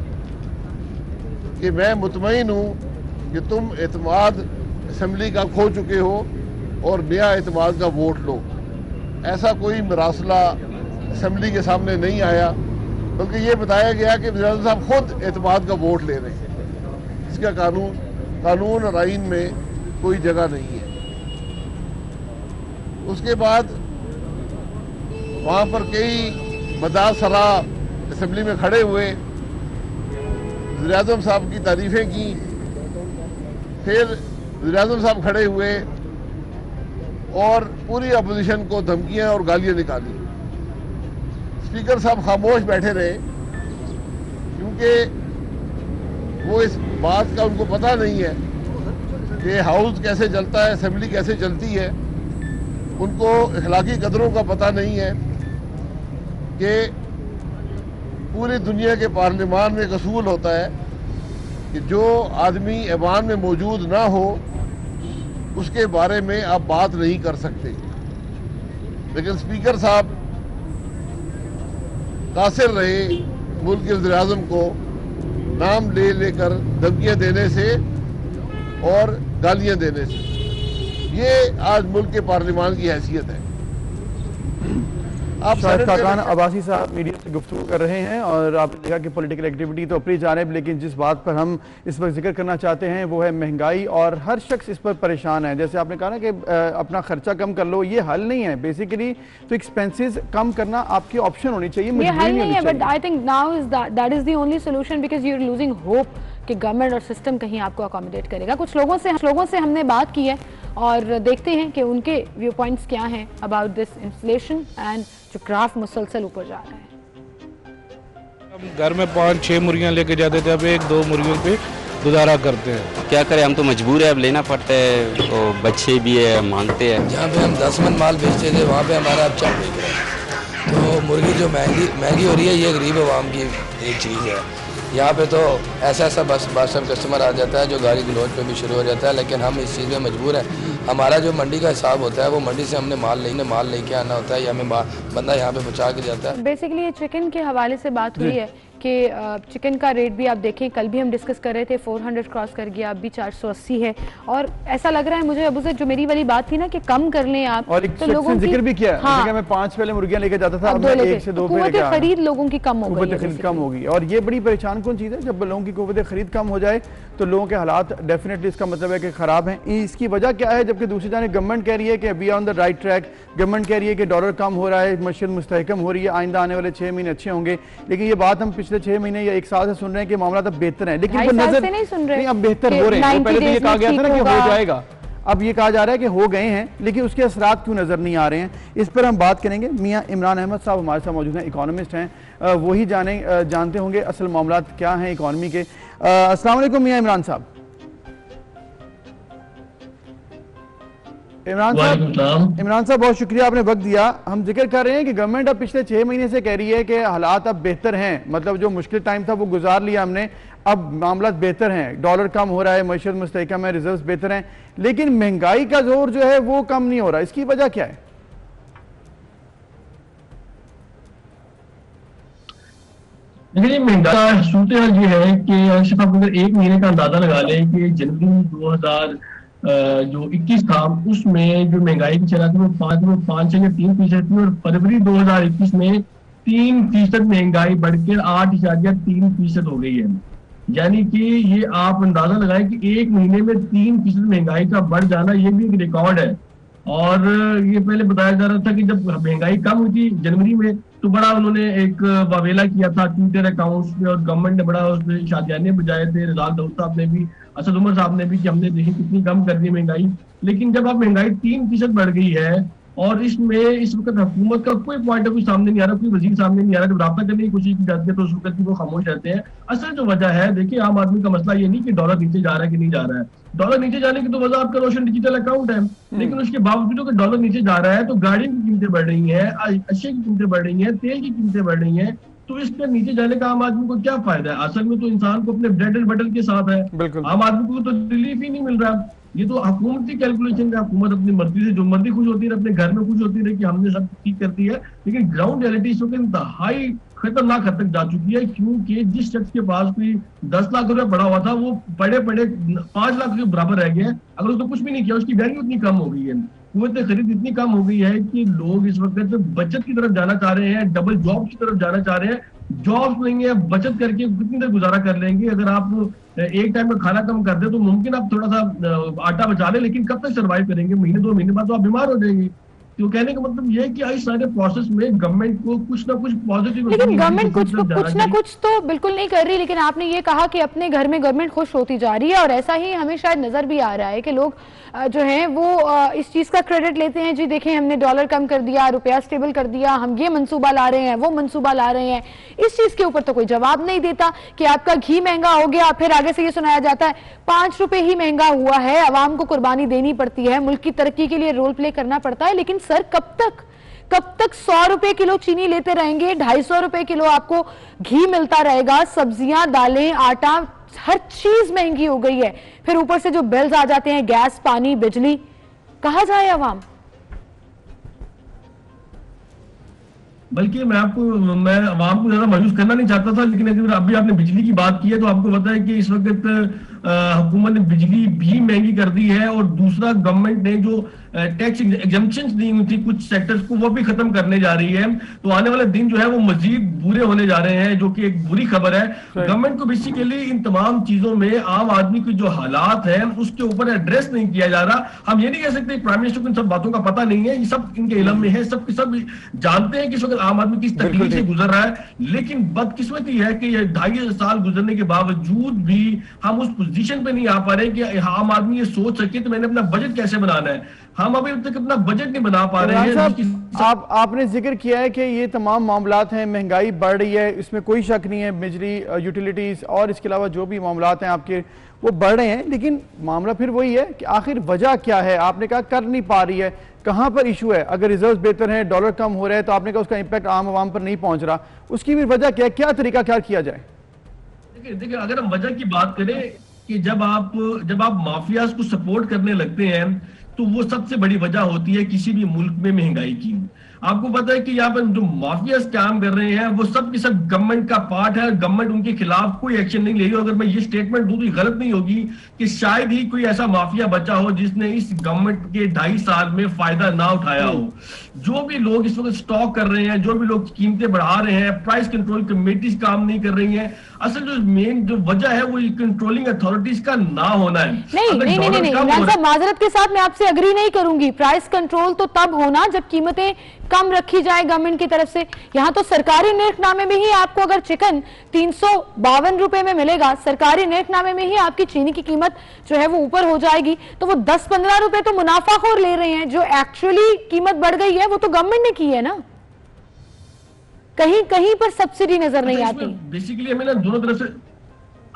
कि मैं मुतमईन हूँ कि तुम एतमाद असम्बली का खो चुके हो और नया एतमाद का वोट लो। ऐसा कोई मरासला असम्बली के सामने नहीं आया, बल्कि ये बताया गया कि वज़ीर आज़म साहब खुद एतमाद का वोट ले रहे हैं। इसका कानून और आइन में कोई जगह नहीं है। उसके बाद वहाँ पर कई मदार सरा असम्बली में खड़े हुए, वज़ीर आज़म साहब की तारीफ़ें की, फिर वज़ीर आज़म साहब खड़े हुए और पूरी अपोजिशन को धमकियां और गालियां निकाली। स्पीकर साहब खामोश बैठे रहे क्योंकि वो इस बात का उनको पता नहीं है कि हाउस कैसे चलता है, असेंबली कैसे चलती है। उनको इखलाकी कदरों का पता नहीं है कि पूरी दुनिया के पार्लियामान में एक असूल होता है कि जो आदमी ऐवान में मौजूद ना हो उसके बारे में आप बात नहीं कर सकते। लेकिन स्पीकर साहब कासिर रहे मुल्क के वज़ीर आज़म को नाम ले लेकर धमकियां देने से और गालियां देने से। ये आज मुल्क के पार्लियामान की हैसियत है। आप शाहिद खाकान अब्बासी साहब मीडिया से गुफ्तगू कर रहे हैं और आपने देखा कि पॉलिटिकल एक्टिविटी तो अपनी जानिब, लेकिन जिस बात पर हम इस वक्त जिक्र करना चाहते हैं वो है महंगाई, और हर शख्स इस पर परेशान है। जैसे आपने कहा ना कि अपना खर्चा कम कर लो, ये हल नहीं है बेसिकली। तो एक्सपेंसेस कम करना आपकी ऑप्शन होनी चाहिए, ये हल नहीं है। But I think now is that is the only solution, because you are losing hope कि गवर्नमेंट और सिस्टम कहीं आपको अकोमोडेट करेगा। कुछ लोगों से हमने बात की है और देखते हैं कि उनके व्यू पॉइंट्स क्या हैं अबाउट दिस इन्फ्लेशन एंड जो ग्राफ मुसलसल ऊपर जा रहा है। हम घर में 5-6 मुर्गियां लेके जाते थे, अब 1-2 मुर्गियों पे गुजारा करते हैं। क्या करें, हम तो मजबूर है, अब लेना पड़ता है। तो बच्चे भी है, मांगते हैं। जहाँ पे हम 10 मन माल बेचते थे वहाँ पे हमारा अब 4 बिक रहा है। तो मुर्गी जो महंगी हो रही है, ये गरीब आवाम की एक चीज़ है। यहाँ पे तो ऐसा बस कस्टमर आ जाता है जो गाली गलौज पे भी शुरू हो जाता है, लेकिन हम इस चीज़ में मजबूर हैं। हमारा जो मंडी का हिसाब होता है वो मंडी से हमने माल लेके आना होता है, या हमें बंदा यहाँ पे पहुँचा के जाता है। बेसिकली ये चिकन के हवाले से बात हुई है कि चिकन का रेट भी आप देखें, कल भी हम डिस्कस कर रहे थे 400 क्रॉस कर गया, अब भी 480 है। और ऐसा लग रहा है मुझे अबू ज़ैद, जो मेरी वाली बात थी ना कि कम कर लें आप, और एक तो लोगों जिक्र भी किया, हाँ, मैं 5 पहले मुर्गियां लेके जाता था, अब 1 से 2 पे खरीद लोगों की कम हो गई, खरीद कम होगी। और ये बड़ी परेशान कौन चीज़ है, जब लोगों की कुव्वत खरीद कम हो जाए तो लोगों के हालात डेफिनेटली इसका मतलब है कि ख़राब हैं। इसकी वजह क्या है, जबकि दूसरी जानिब गवर्नमेंट कह रही है कि we are on the right track, government कह रही है कि डॉलर कम हो रहा है, मशीद मुस्तहकम हो रही है, आइंदा आने वाले 6 महीने अच्छे होंगे। लेकिन ये बात हम पिछले 6 महीने या 1 साल से सुन रहे हैं कि मामला अब बेहतर है, लेकिन वो नजर नहीं सुन रहे, अब बेहतर हो रहे हैं। पहले तो ये कहा गया था ना कि हो जाएगा, अब ये कहा जा रहा है कि हो गए हैं, लेकिन उसके असरात क्यों नजर नहीं आ रहे हैं, इस पर हम बात करेंगे। मियां इमरान अहमद साहब हमारे साथ मौजूद हैं, इकोनॉमिस्ट हैं, वही जानते होंगे असल मामला क्या हैं इकोनॉमी के। अस्सलाम वालेकुम मियां इमरान साहब। इमरान साहब बहुत शुक्रिया, आपने वक्त दिया। हम जिक्र कर रहे हैं कि गवर्नमेंट अब पिछले 6 महीने से कह रही है कि हालात अब बेहतर हैं, मतलब जो मुश्किल टाइम था वो गुजार लिया हमने, अब मामला बेहतर हैं, डॉलर कम हो रहा है, मईशत मुस्तहकम है, रिजर्व्स बेहतर हैं, लेकिन महंगाई का जोर जो है वो कम नहीं हो रहा। इसकी वजह क्या है? देखिए, महंगाई का सूरत हाल ये है कि सिर्फ आप अगर 1 महीने का अंदाजा लगा लें कि जनवरी 2021 था, उसमें जो महंगाई की शरह थी वो 5 से 3% थी, और फरवरी 2021 में 3% महंगाई बढ़कर 8.3% हो गई है। यानी कि ये आप अंदाजा लगाएं कि 1 महीने में 3% महंगाई का बढ़ जाना, ये भी एक रिकॉर्ड है। और ये पहले बताया जा रहा था कि जब महंगाई कम हुई थी जनवरी में, तो बड़ा उन्होंने एक वावेला किया था ट्विटर अकाउंट्स पे, और गवर्नमेंट ने बड़ा उसमें शादियाने बजाए थे, रजाक दाऊद साहब ने भी, असद उमर साहब ने भी, कि हमने देखी कितनी कम कर दी महंगाई। लेकिन जब अब महंगाई 3% बढ़ गई है और इसमें इस वक्त हुकूमत का कोई पॉइंट ऑफ व्यू सामने नहीं आ रहा, कोई वजीर सामने नहीं आ रहा, जब राब्ता करने की कोशिश की जाती है तो उस वक्त वो खामोश रहते हैं। असल जो वजह है, देखिए, आम आदमी का मसला ये नहीं कि डॉलर नीचे जा रहा है कि नहीं जा रहा है। डॉलर नीचे जाने की तो वजह आपका रोशन डिजिटल अकाउंट है, लेकिन उसके बावजूद कि डॉलर नीचे जा रहा है तो गाड़ियों की कीमतें बढ़ रही है, अशिया की कीमतें बढ़ रही है, तेल की कीमतें बढ़ रही है। तो इसके नीचे जाने का आम आदमी को क्या फायदा है? असल में तो इंसान को अपने ब्रेड एंड बटर के साथ है, आम आदमी को तो रिलीफ ही नहीं मिल रहा। ये तो हुकूमती कैलकुलेशन है, हुकूमत अपनी मर्जी से जो मर्जी खुश होती है, अपने घर में खुश होती है कि हमने सब ठीक कर दी है, लेकिन ग्राउंड रियलिटी इस वक्त इंतहाई खतरनाक हद तक जा चुकी है, क्योंकि जिस शख्स के पास कोई 10 लाख रुपए पड़ा हुआ था वो पड़े 5 लाख के बराबर रह गया है। अगर उसने कुछ भी नहीं किया, उसकी वैल्यू इतनी कम हो गई है, कुव्वत खरीद इतनी कम हो गई है कि लोग इस वक्त बचत की तरफ जाना चाह रहे हैं, डबल जॉब की तरफ जाना चाह रहे हैं। जॉब्स नहीं है, बचत करके कितनी देर गुजारा कर लेंगे? अगर आप एक टाइम में खाना कम कर दे तो मुमकिन आप थोड़ा सा आटा बचा ले, लेकिन कब तक सर्वाइव करेंगे? महीने 2 महीने बाद तो आप बीमार हो जाएंगे। तो कहने का मतलब ये है कि इस सारे प्रोसेस में गवर्नमेंट को कुछ ना कुछ पॉजिटिव, लेकिन गवर्नमेंट कुछ ना कुछ तो बिल्कुल नहीं कर रही। लेकिन आपने ये कहा कि अपने घर में गवर्नमेंट खुश होती जा रही है, और ऐसा ही हमें शायद नजर भी आ रहा है कि लोग जो हैं वो इस चीज का क्रेडिट लेते हैं, जी देखें हमने डॉलर कम कर दिया, रुपया स्टेबल कर दिया, हम ये मंसूबा ला रहे हैं, वो मंसूबा ला रहे हैं। इस चीज के ऊपर तो कोई जवाब नहीं देता कि आपका घी महंगा हो गया, फिर आगे से ये सुनाया जाता है 5 रुपए ही महंगा हुआ है, अवाम को कुर्बानी देनी पड़ती है, मुल्क की तरक्की के लिए रोल प्ले करना पड़ता है। लेकिन सर कब तक 100 रुपए किलो चीनी लेते रहेंगे, 250 रुपए किलो आपको घी मिलता रहेगा, सब्जियां, दालें, आटा, हर चीज महंगी हो गई है, फिर ऊपर से जो बिल्स आ जाते हैं, गैस, पानी, बिजली, कहां जाए अवाम? बल्कि मैं अवाम को ज्यादा मायूस करना नहीं चाहता था, लेकिन अगर अभी आपने बिजली की बात की है तो आपको पता है कि इस वक्त हुकूमत ने बिजली भी महंगी कर दी है, और दूसरा गवर्नमेंट ने जो टैक्स एग्जम्पशंस दी हुई थी कुछ सेक्टर्स को, वो भी खत्म करने जा रही है। तो आने वाले दिन जो है वो मजीद बुरे होने जा रहे हैं, जो कि एक बुरी खबर है। गवर्नमेंट को बेसिकली इन तमाम चीजों में आम आदमी की जो हालात है उसके ऊपर एड्रेस नहीं किया जा रहा। हम ये नहीं कह सकते प्राइम मिनिस्टर को इन सब बातों का पता नहीं है, ये सब इनके इल्म में है, सब जानते हैं कि इस वक्त आम आदमी किस तकलीफ से गुजर रहा है। लेकिन बदकिस्मती है कि 2.5 साल गुजरने के बावजूद भी हम उस पोजीशन पे नहीं आ पा रहे कि आम आदमी ये सोच सके तो मैंने अपना बजट कैसे बनाना है। हम अभी तक अपना बजट नहीं बना पा रहे हैं। आपने जिक्र किया है कि ये तमाम मामलात हैं, महंगाई बढ़ रही है, इसमें कोई शक नहीं है, बिजली, यूटिलिटीज और इसके अलावा जो भी मामलात हैं आपके वो बढ़ रहे हैं। लेकिन मामला फिर वही है कि आखिर वजह क्या है? आपने कहा कर नहीं पा रही है, कहां पर इशू है? अगर रिजर्व बेहतर है, डॉलर कम हो रहा है, तो आपने कहा उसका इंपैक्ट आम आवाम पर नहीं पहुंच रहा, उसकी भी वजह क्या है? क्या तरीका क्या किया जाए? देखिए अगर हम वजह की बात करें कि जब आप माफियाज को सपोर्ट करने लगते हैं तो वो सबसे बड़ी वजह होती है किसी भी मुल्क में महंगाई की। आपको पता है कि यहाँ पर जो माफियाज काम कर रहे हैं वो सब की सब गवर्नमेंट का पार्ट है, गवर्नमेंट उनके खिलाफ कोई एक्शन नहीं ले रही। अगर मैं ये स्टेटमेंट दूं तो गलत नहीं होगी कि शायद ही कोई ऐसा माफिया बचा हो जिसने इस गवर्नमेंट के 2.5 साल में फायदा ना उठाया हो। जो भी लोग इस वक्त स्टॉक कर रहे हैं, जो भी लोग कीमतें बढ़ा रहे हैं, प्राइस कंट्रोल कमेटीज काम नहीं कर रही है। असल जो मेन जो वजह है वो कंट्रोलिंग अथॉरिटीज का ना होना है। नहीं, इमरान साहब माजरत के साथ मैं आपसे अग्री नहीं करूंगी। प्राइस कंट्रोल तो तब होना जब कीमतें कम रखी जाए गवर्नमेंट की तरफ से। यहाँ तो सरकारी निर्खनामे में ही आपको अगर चिकन 352 रुपए में मिलेगा, सरकारी निर्खनामे में ही आपकी चीनी की कीमत जो है वो ऊपर हो जाएगी, तो वो 10-15 रुपए तो मुनाफाखोर ले रहे हैं। जो एक्चुअली कीमत बढ़ गई है वो तो गवर्नमेंट ने की है ना, कहीं पर सब्सिडी नजर नहीं आती। बेसिकली हमें ना दोनों तरफ से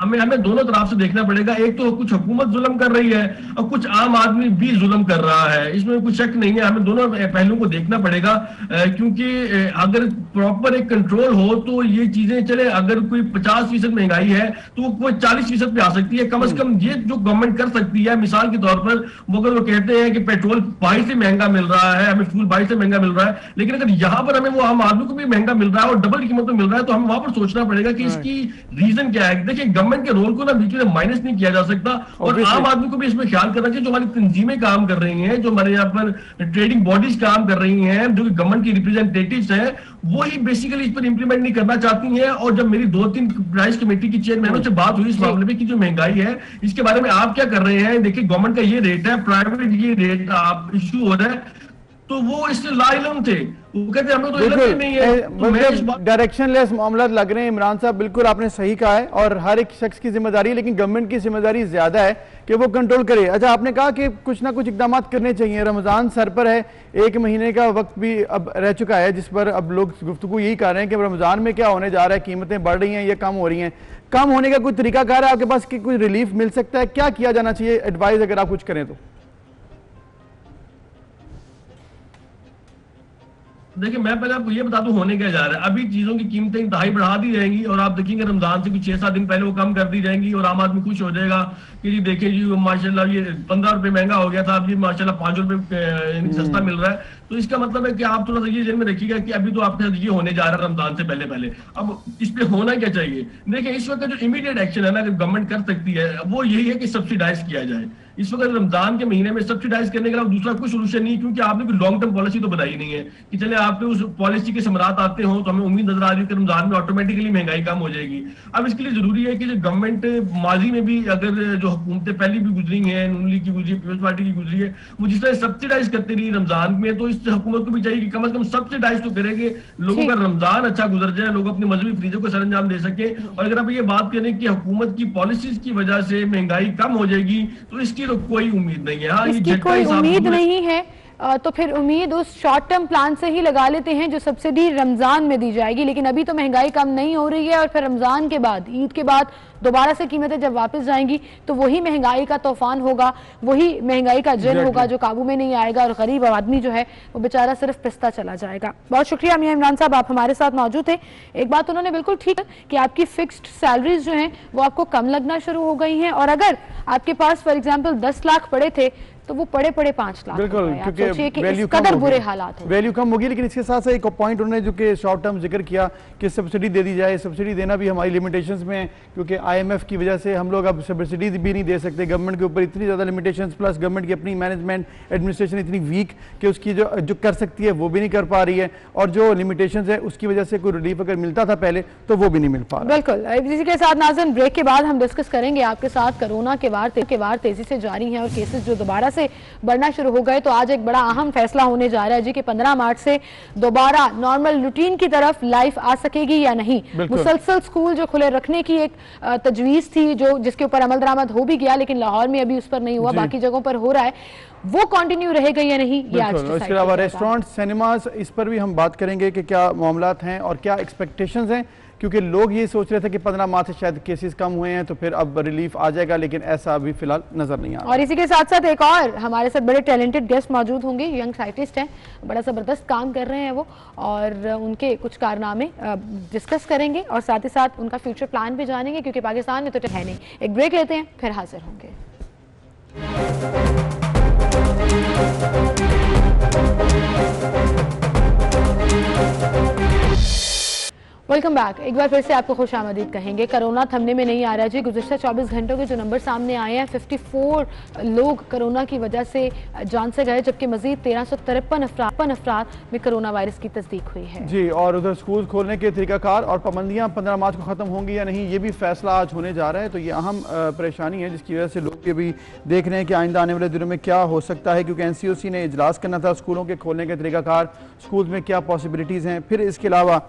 हमें दोनों तरफ से देखना पड़ेगा। एक तो कुछ हुकूमत जुल्म कर रही है और कुछ आम आदमी भी जुल्म कर रहा है, इसमें कुछ शक नहीं है। हमें दोनों पहलुओं को देखना पड़ेगा, क्योंकि अगर प्रॉपर एक कंट्रोल हो तो ये चीजें चले। अगर कोई 50% महंगाई है तो वो कोई 40% पे आ सकती है। कम से कम ये जो गवर्नमेंट कर सकती है, मिसाल के तौर पर अगर वो कहते हैं कि पेट्रोल 22 से महंगा मिल रहा है, हमें फ्यूल 22 से महंगा मिल रहा है, लेकिन अगर यहाँ पर हमें वो आम आदमी को भी महंगा मिल रहा है और डबल कीमत में मिल रहा है, तो हमें वहां पर सोचना पड़ेगा कि इसकी रीजन क्या है। देखिए गवर्नमेंट के रोल को ना बीच में माइनस नहीं किया जा सकता, और आम आदमी को भी इसमें ख्याल करना चाहिए। जो हमारी तंजीमें काम कर रही हैं, जो हमारे यहाँ पर ट्रेडिंग बॉडीज काम कर रही हैं, जो कि गवर्नमेंट की रिप्रेजेंटेटिव्स हैं, वो ही बेसिकली इस पर इंप्लीमेंट नहीं करना चाहती हैं। और जब मेरी 2-3 प्राइस कमेटी की चेयरमैनों से बात हुई इस मामले में कि जो महंगाई है इसके बारे में आप क्या कर रहे हैं, देखिए गवर्नमेंट का ये रेट है, प्राइवेट ये रेट आप इश्यू हो रहा है, तो वो इससे लाइलम थे। वो कहते हमें तो इल्म ही नहीं है। डायरेक्शनलेस मामला लग रहे हैं। इमरान साहब बिल्कुल आपने सही कहा है, और हर एक शख्स की जिम्मेदारी है, लेकिन गवर्नमेंट की जिम्मेदारी ज्यादा है कि वो कंट्रोल करे। अच्छा, आपने कहा कि कुछ ना कुछ इकदाम करने चाहिए। रमजान सर पर है, 1 महीने का वक्त भी अब रह चुका है, जिस पर अब लोग गुफ्तगू यही कर रहे हैं कि रमजान में क्या होने जा रहा है, कीमतें बढ़ रही हैं या कम हो रही हैं। कम होने का कोई तरीकाकार है आपके पास कि कोई रिलीफ मिल सकता है? क्या किया जाना चाहिए, एडवाइस अगर आप कुछ करें तो? देखिए मैं पहले आपको ये बता दूं होने क्या जा रहा है। अभी चीजों की कीमतें इंतहाई बढ़ा दी जाएंगी और आप देखेंगे रमजान से कुछ 6-7 दिन पहले वो कम कर दी जाएंगी और आम आदमी खुश हो जाएगा कि जी देखें जी माशाल्लाह ये 15 रुपए महंगा हो गया था, अब ये माशाल्लाह 5 रुपए सस्ता मिल रहा है। तो इसका मतलब है कि आप थोड़ा सा ये जेल में रखिएगा कि अभी तो आपके साथ ये होने जा रहा है रमजान से पहले पहले। अब इस पे होना क्या चाहिए? देखिए इस वक्त जो इमीडिएट एक्शन है ना अगर गवर्नमेंट कर सकती है वो यही है कि सब्सिडाइज किया जाए। इस वक्त रमजान के महीने में सब्सिडाइज करने के अलावा दूसरा कोई सोल्यूशन नहीं, क्योंकि आपने कोई लॉन्ग टर्म पॉलिसी तो बनाई नहीं है कि चले आप उस पॉलिसी के समरात आते हो तो हमें उम्मीद नजर आ रही है कि रमजान में ऑटोमेटिकली महंगाई कम हो जाएगी। अब इसके लिए जरूरी है कि जो गवर्नमेंट माजी में भी अगर जो हुकूमतें पहली भी गुजरी हैं, नून लीग की गुजरी है, पीपल्स पार्टी की गुजरी है, वो जिस तरह सब्सिडाइज करती रही रमजान में, तो इस हुकूमत को भी चाहिए कि कम से कम सब्सिडाइज तो करेंगे, लोगों का रमजान अच्छा गुजर जाए, लोग अपनी मजहबी फ्रीजों को सरंजाम दे सके। और अगर आप ये बात करें कि हुकूमत की पॉलिसीज की वजह से महंगाई कम हो जाएगी तो इसकी तो कोई उम्मीद नहीं है। हाँ, इसकी कोई उम्मीद नहीं है तो फिर उम्मीद उस शॉर्ट टर्म प्लान से ही लगा लेते हैं जो सब्सिडी रमजान में दी जाएगी। लेकिन अभी तो महंगाई कम नहीं हो रही है और फिर रमजान के बाद, ईद के बाद दोबारा से कीमतें जब वापस जाएंगी तो वही महंगाई का तूफान होगा, वही महंगाई का जल होगा जो काबू में नहीं आएगा और गरीब आदमी जो है वो बेचारा सिर्फ पिसता चला जाएगा। बहुत शुक्रिया मियां इमरान साहब, आप हमारे साथ मौजूद थे। एक बात उन्होंने बिल्कुल ठीक है कि आपकी फिक्स्ड सैलरीज जो हैं वो आपको कम लगना शुरू हो गई हैं और अगर आपके पास फॉर एग्जाम्पल 10 लाख पड़े थे तो वो पड़े 5 लाख। बिल्कुल, क्योंकि वैल्यू कदर बुरे हालात हैं, वैल्यू कम होगी। लेकिन इसके साथ साथ एक पॉइंट उन्होंने जो कि शॉर्ट टर्म जिक्र किया कि सब्सिडी दे दी जाए। सब्सिडी देना भी हमारी लिमिटेशंस में है क्योंकि IMF की वजह से हम लोग अब सब्सिडी भी नहीं दे सकते। गवर्नमेंट के ऊपर इतनी ज़्यादा लिमिटेशंस प्लस गवर्नमेंट की अपनी मैनेजमेंट एडमिनिस्ट्रेशन इतनी वीक कि उसकी जो कर सकती है वो भी नहीं कर पा रही है और जो लिमिटेशंस है उसकी वजह से कोई रिलीफ अगर मिलता था पहले तो वो भी नहीं मिल पा रहा। बिल्कुल, इसी के साथ नाज़रीन ब्रेक के बाद हम डिस्कस करेंगे आपके साथ कोरोना के वार तेजी से जारी हैं और केसेस जो दोबारा से बढ़ना शुरू हो गए। तो आज एक बड़ा अहम फैसला होने जा रहा है जी कि 15 मार्च से दोबारा नॉर्मल रूटीन की तरफ लाइफ आ सकेगी या नहीं। मुसलसल स्कूल जो खुले रखने की एक तजवीज थी जो जिसके ऊपर अमल दरामद हो भी गया लेकिन लाहौर में अभी उस पर नहीं हुआ, बाकी जगहों पर हो रहा है, वो कंटिन्यू रहेगा या नहीं ये आज इसके अलावा रेस्टोरेंट, सिनेमाज, इस पर भी हम बात करेंगे कि क्या मामलात हैं और क्या एक्सपेक्टेशंस हैं, क्योंकि लोग ये सोच रहे थे कि 15 मार्च से शायद केसेस कम हुए हैं तो फिर अब रिलीफ आ जाएगा, लेकिन ऐसा अभी फिलहाल नजर नहीं आ रहा। और इसी के साथ साथ एक और हमारे साथ बड़े टैलेंटेड गेस्ट मौजूद होंगे, यंग साइंटिस्ट हैं, बड़ा जबरदस्त काम कर रहे हैं वो, और उनके कुछ कारनामे डिस्कस करेंगे और साथ ही साथ उनका फ्यूचर प्लान भी जानेंगे क्योंकि पाकिस्तान में तो है नहीं। एक ब्रेक लेते हैं फिर हाजिर होंगे। Welcome back. एक बार फिर से आपको खुश आमदीद कहेंगे। कोरोना थमने में नहीं आ रहा जी। गुज़श्ता 24 घंटों के जो नंबर सामने आए हैं, 54 लोग कोरोना की वजह से जान से गए, जबकि मजीद 1353 अफराद में कोरोना वायरस की तस्दीक हुई है जी। और उधर स्कूल खोलने के तरीकाकार और पाबंदियां 15 मार्च को ख़त्म होंगी या नहीं, ये भी फैसला आज होने जा रहा है। तो ये अहम परेशानी है जिसकी वजह से लोग ये भी देख रहे हैं कि आइंदा आने वाले दिनों में क्या हो सकता है, क्योंकि NCOC ने इजलास करना था स्कूलों के खोलने के तरीकाकार, स्कूल में क्या पॉसिबिलिटीज़ हैं। फिर इसके अलावा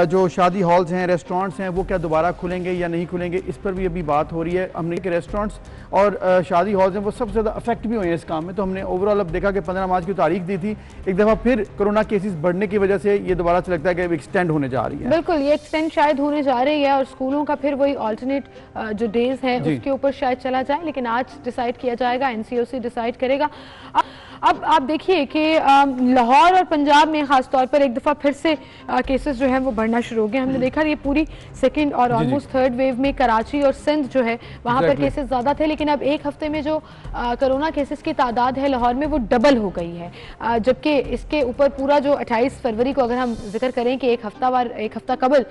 जो शादी हॉल्स हैं, रेस्टोरेंट्स हैं, वो क्या दोबारा खुलेंगे या नहीं खुलेंगे, इस पर भी अभी बात हो रही है। हमने कि रेस्टोरेंट्स और शादी हॉल्स हैं वो सबसे ज़्यादा अफेक्ट भी हुए हैं इस काम में। तो हमने ओवरऑल अब देखा कि 15 मार्च की तारीख दी थी, एक दफ़ा फिर कोरोना केसेस बढ़ने की वजह से ये दोबारा से लगता है कि एक्सटेंड होने जा रही है। बिल्कुल, ये एक्सटेंड शायद होने जा रही है और स्कूलों का फिर वही ऑल्टरनेट जो डेज हैं उसके ऊपर शायद चला जाए, लेकिन आज डिसाइड किया जाएगा, NCOC डिसाइड करेगा। अब आप देखिए कि लाहौर और पंजाब में खास तौर पर एक दफ़ा फिर से केसेस जो हैं वो बढ़ना शुरू हो गए। हमने देखा ये पूरी सेकंड और ऑलमोस्ट थर्ड वेव में कराची और सिंध जो है वहाँ पर केसेस ज़्यादा थे, लेकिन अब एक हफ्ते में जो कोरोना केसेस की तादाद है लाहौर में वो डबल हो गई है। जबकि इसके ऊपर पूरा जो 28 फरवरी को अगर हम जिक्र करें कि एक हफ्ता कबल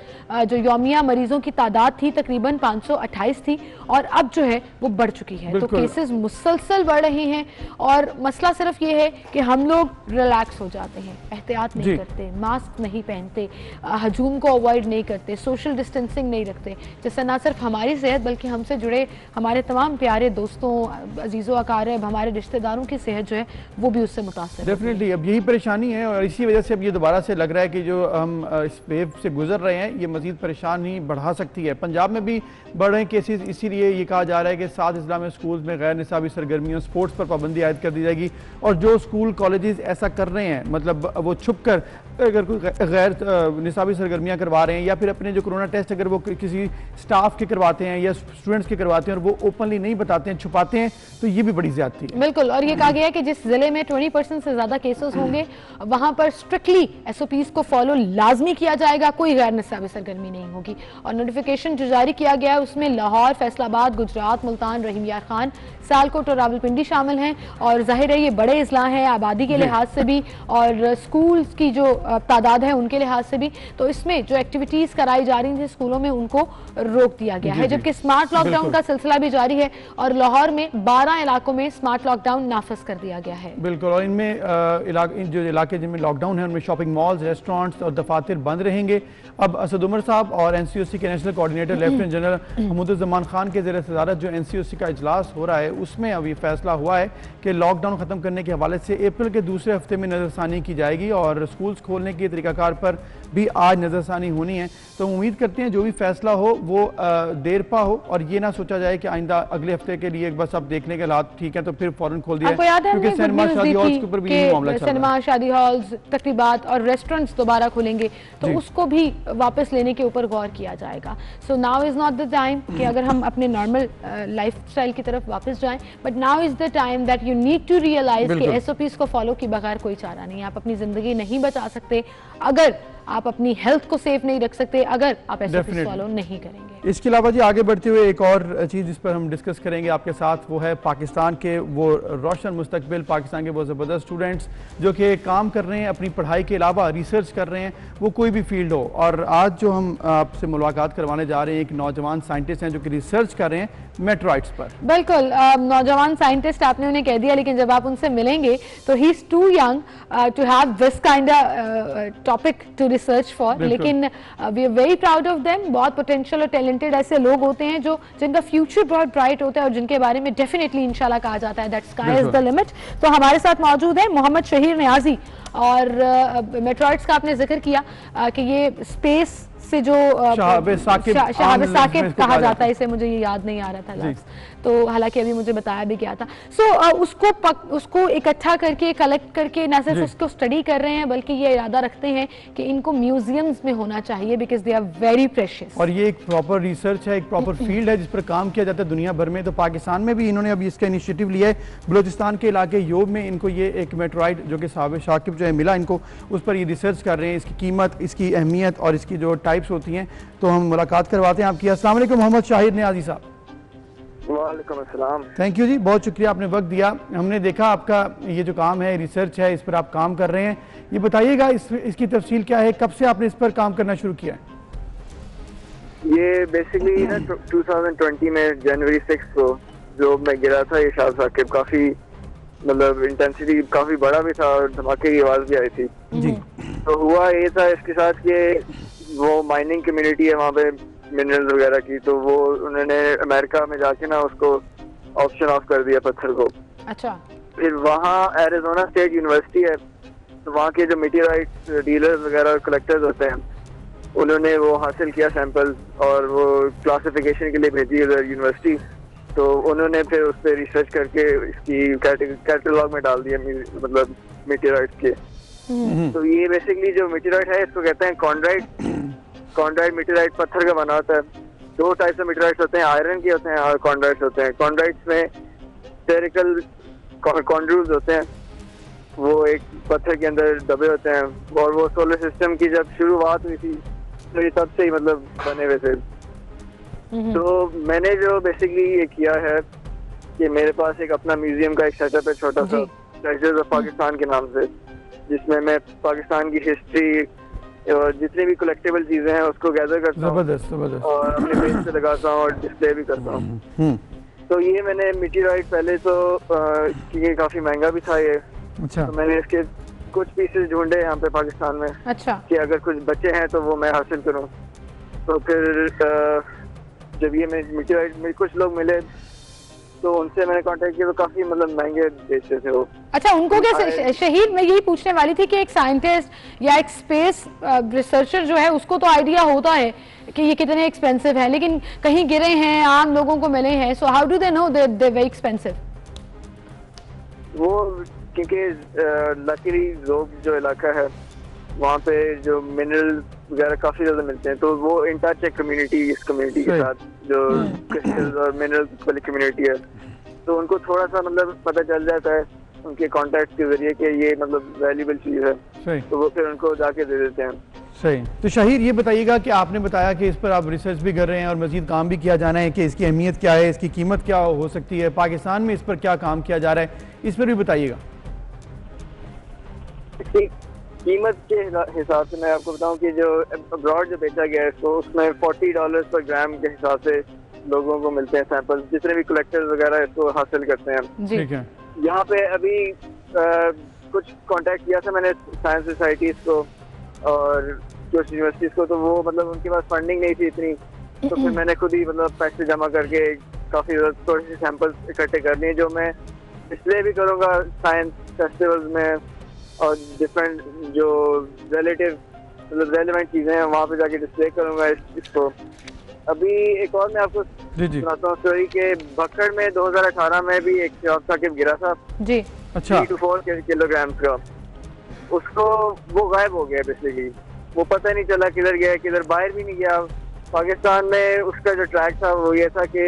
जो यौमिया मरीजों की तादाद थी तकरीबन 528 थी और अब जो है वो बढ़ चुकी है। तो केसेस मुसलसल बढ़ रहे हैं और मसला सिर्फ ये है कि हम लोग रिलैक्स हो जाते हैं, एहतियात नहीं करते, मास्क नहीं पहनते, हजूम को अवॉइड नहीं करते, सोशल डिस्टेंसिंग नहीं रखते, जिससे ना सिर्फ हमारी सेहत बल्कि हमसे जुड़े हमारे तमाम प्यारे दोस्तों, अजीज़ो अकारिब, हमारे रिश्तेदारों की सेहत जो है वो भी उससे मुतासर। डेफिनेटली अब यही परेशानी है और इसी वजह से अब ये दोबारा से लग रहा है कि जो हम इस वेव से गुजर रहे हैं ये मजीद परेशानी बढ़ा सकती है। पंजाब में भी बढ़ रहे केसेस, इसीलिए ये कहा जा रहा है कि 7 इस्लामिक स्कूल्स में गैर निसाबी सरगर्मियों, स्पोर्ट्स पर पाबंदी आयद कर दी जाएगी और जो स्कूल कॉलेजेस ऐसा कर रहे हैं, मतलब वो छुप कर अगर कोई गैर निसाबी सरगर्मियाँ करवा रहे हैं या फिर अपने जो कोरोना टेस्ट अगर वो किसी स्टाफ के करवाते हैं या स्टूडेंट्स के करवाते हैं और वो ओपनली नहीं बताते हैं, छुपाते हैं, तो ये भी बड़ी ज्यादती है। बिल्कुल, और ये कहा गया है कि जिस जिले में 20% से ज्यादा केसेस होंगे वहां पर स्ट्रिक्टली SOPs को फॉलो लाजमी किया जाएगा, कोई गैर निसाबी सरगर्मी नहीं होगी। और नोटिफिकेशन जो जारी किया गया है उसमें लाहौर, फैसलाबाद, गुजरात, मुल्तान, रहीम यार खान, सियालकोट और रावलपिंडी शामिल हैं। और जाहिर है ये बड़े अजला हैं आबादी के लिहाज से भी और स्कूल की जो तादाद है उनके लिहाज से भी, तो इसमें जो एक्टिविटीज कराई जा रही थी स्कूलों में उनको रोक दिया गया है। जबकि स्मार्ट लॉकडाउन का सिलसिला भी जारी है और लाहौर में 12 इलाकों में स्मार्ट लॉकडाउन नाफिज कर दिया गया है। बिल्कुल, और इनमें जो इलाके जिनमें लॉकडाउन है उनमें शॉपिंग मॉल्स, रेस्टोरेंट्स और दफातर बंद रहेंगे। अब असद उमर साहब और NCOC के national coordinator lieutenant general Mahmuduzzaman Khan के ज़ेर सदारत जो NCOC का इजलास हो रहा है उसमें अभी फैसला हुआ है कि लॉकडाउन खत्म करने के हवाले से अप्रैल के दूसरे हफ्ते में नज़रसानी की जाएगी और स्कूल्स खोलने के तरीक़ाकार पर भी आज नज़रसानी होनी है। तो उम्मीद करते हैं जो भी फैसला हो वो देर पा हो और ये ना सोचा जाए कि आइंदा अगले हफ्ते के लिए बस अब देखने के हालात ठीक है तो फिर फौरन खोल दिया, क्योंकि सिनेमा शादी हॉल्स के ऊपर भी यही मामला चल रहा है। सिनेमा, शादी हॉल्स, तकरीबात और रेस्टोरेंट्स दोबारा खुलेंगे तो उसको भी वापस लेने के ऊपर गौर किया जाएगा। So now is not the time कि अगर हम अपने नॉर्मल लाइफस्टाइल की तरफ वापस जाएं, but now is the time that you need to realize कि SOPs को फॉलो किए बगैर कोई चारा नहीं है। आप अपनी जिंदगी नहीं बचा सकते अगर आप अपनी हेल्थ को सेफ नहीं रख सकते, अगर आप SOPs फॉलो नहीं करेंगे। इसके अलावा जी आगे बढ़ते हुए एक और चीज़ जिस पर हम डिस्कस करेंगे आपके साथ, वो है पाकिस्तान के वो रोशन मुस्तकबिल, पाकिस्तान के वो ज़बरदस्त स्टूडेंट्स जो कि काम कर रहे हैं अपनी पढ़ाई के अलावा, रिसर्च कर रहे हैं, वो कोई भी फील्ड हो। और आज जो हम आपसे मुलाकात करवाने जा रहे हैं एक नौजवान साइंटिस्ट हैं जो कि रिसर्च कर रहे हैं मेट्रॉइड्स पर। बिल्कुल, नौजवान साइंटिस्ट आपने उन्हें कह दिया, लेकिन जब आप उनसे मिलेंगे तो he is too young to have this kind topic to research for, लेकिन we are very proud of them. बहुत पोटेंशियल और टैलेंटेड ऐसे लोग होते हैं जो जिनका फ्यूचर बहुत ब्राइट होता है और जिनके बारे में डेफिनेटली इंशाल्लाह कहा जाता है that sky is the limit. तो हमारे साथ मौजूद है मोहम्मद शहीर नियाजी और मेट्रॉइड्स का आपने जिक्र किया कि ये स्पेस से जो शहाब साकिब कहा जाता है, इसे मुझे ये याद नहीं आ रहा था लफ्ज़, तो हालांकि अभी मुझे बताया भी गया था। उसको इकट्ठा करके कलेक्ट करके न सिर्फ उसको स्टडी कर रहे हैं बल्कि ये इरादा रखते हैं कि इनको म्यूजियम्स में होना चाहिए because they are very precious. और ये एक प्रॉपर रिसर्च है, एक प्रॉपर फील्ड है जिस पर काम किया जाता है दुनिया भर में। तो पाकिस्तान में भी इन्होंने अभी इसका इनिशिएटिव लिया है। बलूचिस्तान के इलाके योब में इनको ये एक मेट्रॉइड जो कि शहाब साकिब जो है मिला, इनको उस पर ये रिसर्च कर रहे हैं, इसकी कीमत, इसकी अहमियत और इसकी जो टाइप्स होती हैं। तो हम मुलाकात करवाते हैं आपकी। अस्सलाम वालेकुम मोहम्मद शाहिर नियाजी साहब। वालेकुम अस्सलाम। थैंक यू जी, बहुत शुक्रिया आपने वक्त दिया। हमने देखा आपका ये जो काम है, रिसर्च है, इस पर आप काम कर रहे हैं, ये बताइएगा इसकी तफसील क्या है, कब से आपने इस पर काम करना शुरू किया है? ये बेसिकली ना 2020 में जनवरी 6 को जो मैं गिरा था, ये शहाब साकिब काफी मतलब इंटेंसिटी काफी बड़ा भी था और धमाके की आवाज भी आई थी जी। तो हुआ ये था इसके साथ कि वो माइनिंग कम्युनिटी है वहाँ पे मिनरल्स वगैरह की, तो वो उन्होंने अमेरिका में जाके ना उसको ऑप्शन ऑफ कर दिया पत्थर को। अच्छा। फिर वहाँ एरिज़ोना स्टेट यूनिवर्सिटी है, तो वहाँ के जो मीटियोराइट डीलर्स वगैरह कलेक्टर्स होते हैं उन्होंने वो हासिल किया सैंपल और वो क्लासिफिकेशन के लिए भेजी उधर यूनिवर्सिटी। तो उन्होंने फिर उस पर रिसर्च करके इसकी कैटलॉग में डाल दिया, मतलब मीटियोराइट के। तो ये बेसिकली जो मीटियोराइट है इसको कहते हैं कॉन्ड्राइट मीटियोराइट पत्थर का बना होता है। दो टाइप से मीटियोराइट्स होते हैं, आयरन के होते हैं और कॉन्ड्राइट्स होते हैं। कॉन्ड्राइट्स में स्फेरिकल कॉन्ड्रूव्स होते हैं, वो एक पत्थर के अंदर दबे होते हैं और वो सोलर सिस्टम की जब शुरुआत हुई थी तो ये तब से ही मतलब बने हुए थे। तो मैंने जो बेसिकली ये किया है कि मेरे पास एक अपना म्यूजियम का एक सेटअप है छोटा सा, ट्रेजर्स ऑफ पाकिस्तान के नाम से, जिसमें मैं पाकिस्तान की हिस्ट्री और जितनी भी कलेक्टेबल चीजें हैं उसको गैदर करता हूँ और अपने पेज पे लगाता हूँ और डिस्प्ले भी करता हूँ। तो ये मैंने मीटियोराइट पहले तो क्योंकि काफी महंगा भी था ये, अच्छा। तो मैंने इसके कुछ पीसेस ढूंढे यहाँ पे पाकिस्तान में, अच्छा, कि अगर कुछ बचे हैं तो वो मैं हासिल करूँ। तो फिर जब ये मीटियोराइट में कुछ लोग मिले तो उनसे मैंने कांटेक्ट किया, तो काफी मतलब महंगे बेचते थे वो। अच्छा, उनको क्या शहीद मैं यही पूछने वाली थी कि एक साइंटिस्ट या एक स्पेस रिसर्चर जो है उसको तो आइडिया होता है कि ये कितने एक्सपेंसिव है, लेकिन कहीं गिरे हैं, आम लोगों को मिले हैं, so how do they know they very expensive? वो क्योंकि लकीली ज़ोब जो इलाका है वहाँ पे जो मिनरल वगैरह काफ़ी ज़्यादा मिलते हैं, तो वो इन टच है कम्युनिटी, इस कम्युनिटी के साथ जो क्रिस्टल्स और मिनरल वाली कम्युनिटी है, तो उनको थोड़ा सा मतलब पता चल जाता है उनके कॉन्टैक्ट के जरिए कि ये मतलब वैल्यूबल चीज़ है, तो वो फिर उनको जाके दे देते हैं। सही। तो शाहिर ये बताइएगा कि आपने बताया कि इस पर आप रिसर्च भी कर रहे हैं और मजीद काम भी किया जाना है कि इसकी अहमियत क्या है, इसकी कीमत क्या हो सकती है, पाकिस्तान में इस पर क्या काम किया जा रहा है, इस पर भी बताइएगा। कीमत के हिसाब से मैं आपको बताऊं कि जो अब्रॉड जो बेचा गया है इसको, उसमें $40 पर ग्राम के हिसाब से लोगों को मिलते हैं सैंपल, जितने भी कलेक्टर्स वगैरह इसको हासिल करते हैं। ठीक है। यहाँ पे अभी कुछ कांटेक्ट किया था मैंने साइंस सोसाइटीज को और कुछ यूनिवर्सिटीज को, तो वो मतलब उनके पास फंडिंग नहीं थी इतनी, तो फिर मैंने खुद ही मतलब पैसे जमा करके काफी थोड़े से सैंपल्स इकट्ठे कर लिए, जो मैं डिस्प्ले भी करूँगा साइंस फेस्टिवल्स में और डिफरेंट जो मतलब रेलेवेंट चीजें हैं वहाँ पे जाके डिस्प्ले करूँगा इसको। अभी एक और मैं आपको सुनाता हूँ स्टोरी के, बक्कड़ में 2018 में भी एक शराब साकिब गिरा था जी, 3 to 4 किलोग्राम का, उसको वो गायब हो गया बेसिकली, वो पता नहीं चला किधर गया, किधर बाहर भी नहीं गया। पाकिस्तान में उसका जो ट्रैक था वो ये था कि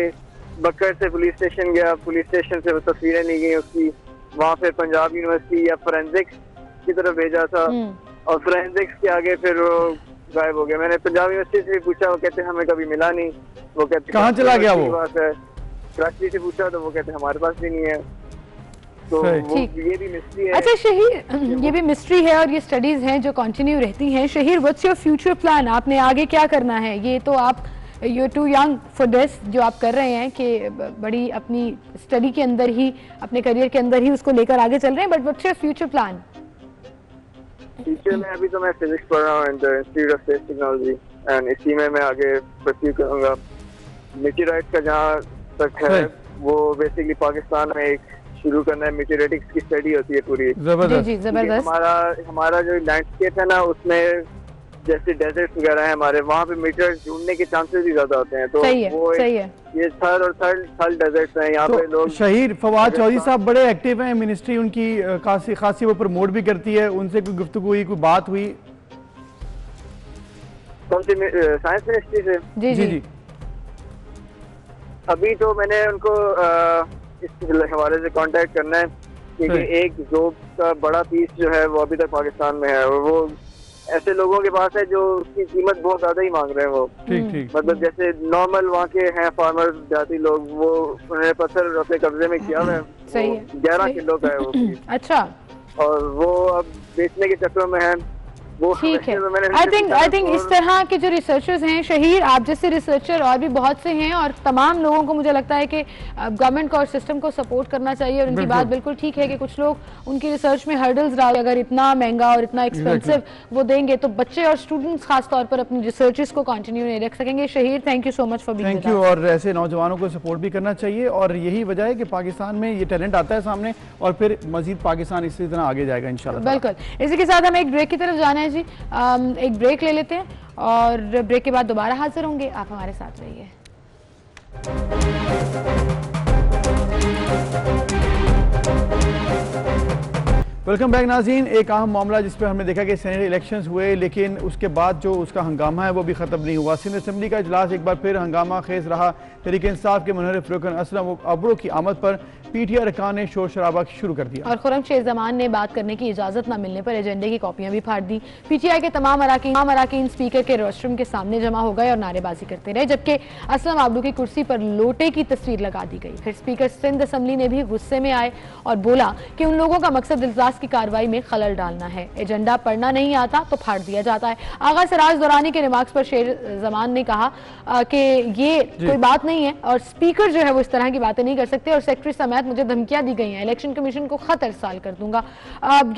बक्कड़ से पुलिस स्टेशन गया, पुलिस स्टेशन से वो तस्वीरें नहीं गई उसकी, वहाँ पे पंजाब यूनिवर्सिटी या फोरेंसिक्स की तरफ भेजा था और फोरेंसिक्स के आगे फिर वो गायब हो गया। मैंने पंजाब यूनिवर्सिटी से भी पूछा, वो कहते हमें कभी मिला नहीं, वो कहते कहाँ चला गया वो, कराची से पूछा तो वो कहते हमारे पास भी नहीं है, तो वो ये भी मिस्ट्री है। अच्छा शहीर, ये भी मिस्ट्री है और ये स्टडीज हैं जो कंटिन्यू रहती हैं। Shaheer, what's your future plan, आपने आगे क्या करना है? ये तो आप you too young for this जो आप कर रहे हैं कि बड़ी अपनी स्टडी के अंदर ही, अपने करियर के अंदर ही उसको लेकर आगे चल रहे हैं, but what's your future plan? Future में अभी तो मैं फिजिक्स पढ़ रहा हूँ in the institute of space technology, and इसी में मैं आगे परस्यू करूँगा। मीटियोराइट का जहाँ तक है वो बेसिकली पाकिस्तान में एक शुरू करना है, मीटियोराइटिक्स की स्टडी होती है पूरी। जबरदस्त। हमारा जो लैंडस्केप है ना, उसमें जैसे डेजर्ट वगैरह है हमारे, वहाँ पे मीटर ढूंढने के चांसेस भी ज्यादा होते हैं, तो वो ये थर्ड और थर्ड डेजर्ट हैं यहाँ पे लोग। शहीर फवाद चौधरी साहब बड़े एक्टिव हैं, मिनिस्ट्री उनकी खासी वो प्रमोट भी करती है, उनसे कोई गुफ्तगू हुई, कोई बात हुई? कौन सी साइंस मिनिस्ट्री से? जी जी। अभी तो मैंने उनको इस हवाले से कांटेक्ट करना है, क्योंकि एक ज़ोब का बड़ा पीस जो है वो अभी तक पाकिस्तान में है, और वो ऐसे लोगों के पास है जो उसकी कीमत बहुत ज्यादा ही मांग रहे हैं। वो ठीक। मतलब जैसे नॉर्मल वहाँ के हैं फार्मर जाति लोग, वो उन्होंने पत्थर अपने कब्जे में किया हुआ है, 11 किलो का है वो पीस। अच्छा। और वो अब बेचने के चक्कर में है वो। ठीक है। आई थिंक इस तरह के जो रिसर्चर्स हैं शहीर, आप जैसे रिसर्चर और भी बहुत से हैं, और तमाम लोगों को मुझे लगता है कि गवर्नमेंट को और सिस्टम को सपोर्ट करना चाहिए। और उनकी बात बिल्कुल ठीक है कि कुछ लोग उनकी रिसर्च में हर्डल्स डाल, अगर इतना महंगा और इतना एक्सपेंसिव वो देंगे तो बच्चे और स्टूडेंट्स खासतौर पर अपनी रिसर्चेस को कंटिन्यू नहीं रख सकेंगे। Shaheer, thank you so much for being with us. Thank you. और ऐसे नौजवानों को सपोर्ट भी करना चाहिए, और यही वजह है कि पाकिस्तान में ये टैलेंट आता है सामने, और फिर मजीद पाकिस्तान इसी तरह आगे जाएगा इंशाल्लाह। बिल्कुल। इसी के साथ हम एक ब्रेक की तरफ जाना है जी, एक ब्रेक ले लेते हैं और ब्रेक के बाद दोबारा हाजिर होंगे। आप हमारे साथ रहिए। वेलकम बैक नाज़रीन। एक अहम मामला जिस पर हमने देखा कि सेनेट इलेक्शंस हुए, लेकिन उसके बाद जो उसका हंगामा है वो भी ख़त्म नहीं हुआ। सिंध असम्बली का इजलास एक बार फिर हंगामा खेज रहा। तहरीक इंसाफ के मुनहरिफ रुकन असलम अबरो की आमद पर पीटीआई अरकान ने शोर शराबा शुरू कर दिया, और खुर्रम जमान ने बात करने की इजाजत न मिलने पर एजेंडे की कॉपियां भी फाड़ दी। पीटीआई के तमाम अराकीन स्पीकर के रोस्ट्रम के सामने जमा हो गए और नारेबाजी करते रहे, जबकि असलम आबदू की कुर्सी पर लोटे की तस्वीर लगा दी गई। फिर स्पीकर सिंध असम्बली ने भी गुस्से में आए और बोला कि उन लोगों का मकसद इजलास की कार्रवाई में खलल डालना है, एजेंडा पढ़ना नहीं आता तो फाड़ दिया जाता है। आगा सराज दौरानी के रिमार्क्स पर शेर जमान ने कहा कि ये कोई बात नहीं है और स्पीकर जो है वो इस तरह की बातें नहीं कर सकते, और सेक्रेटरी समेत मुझे धमकियां दी गई हैं, इलेक्शन कमीशन को खत अरसाल कर दूंगा।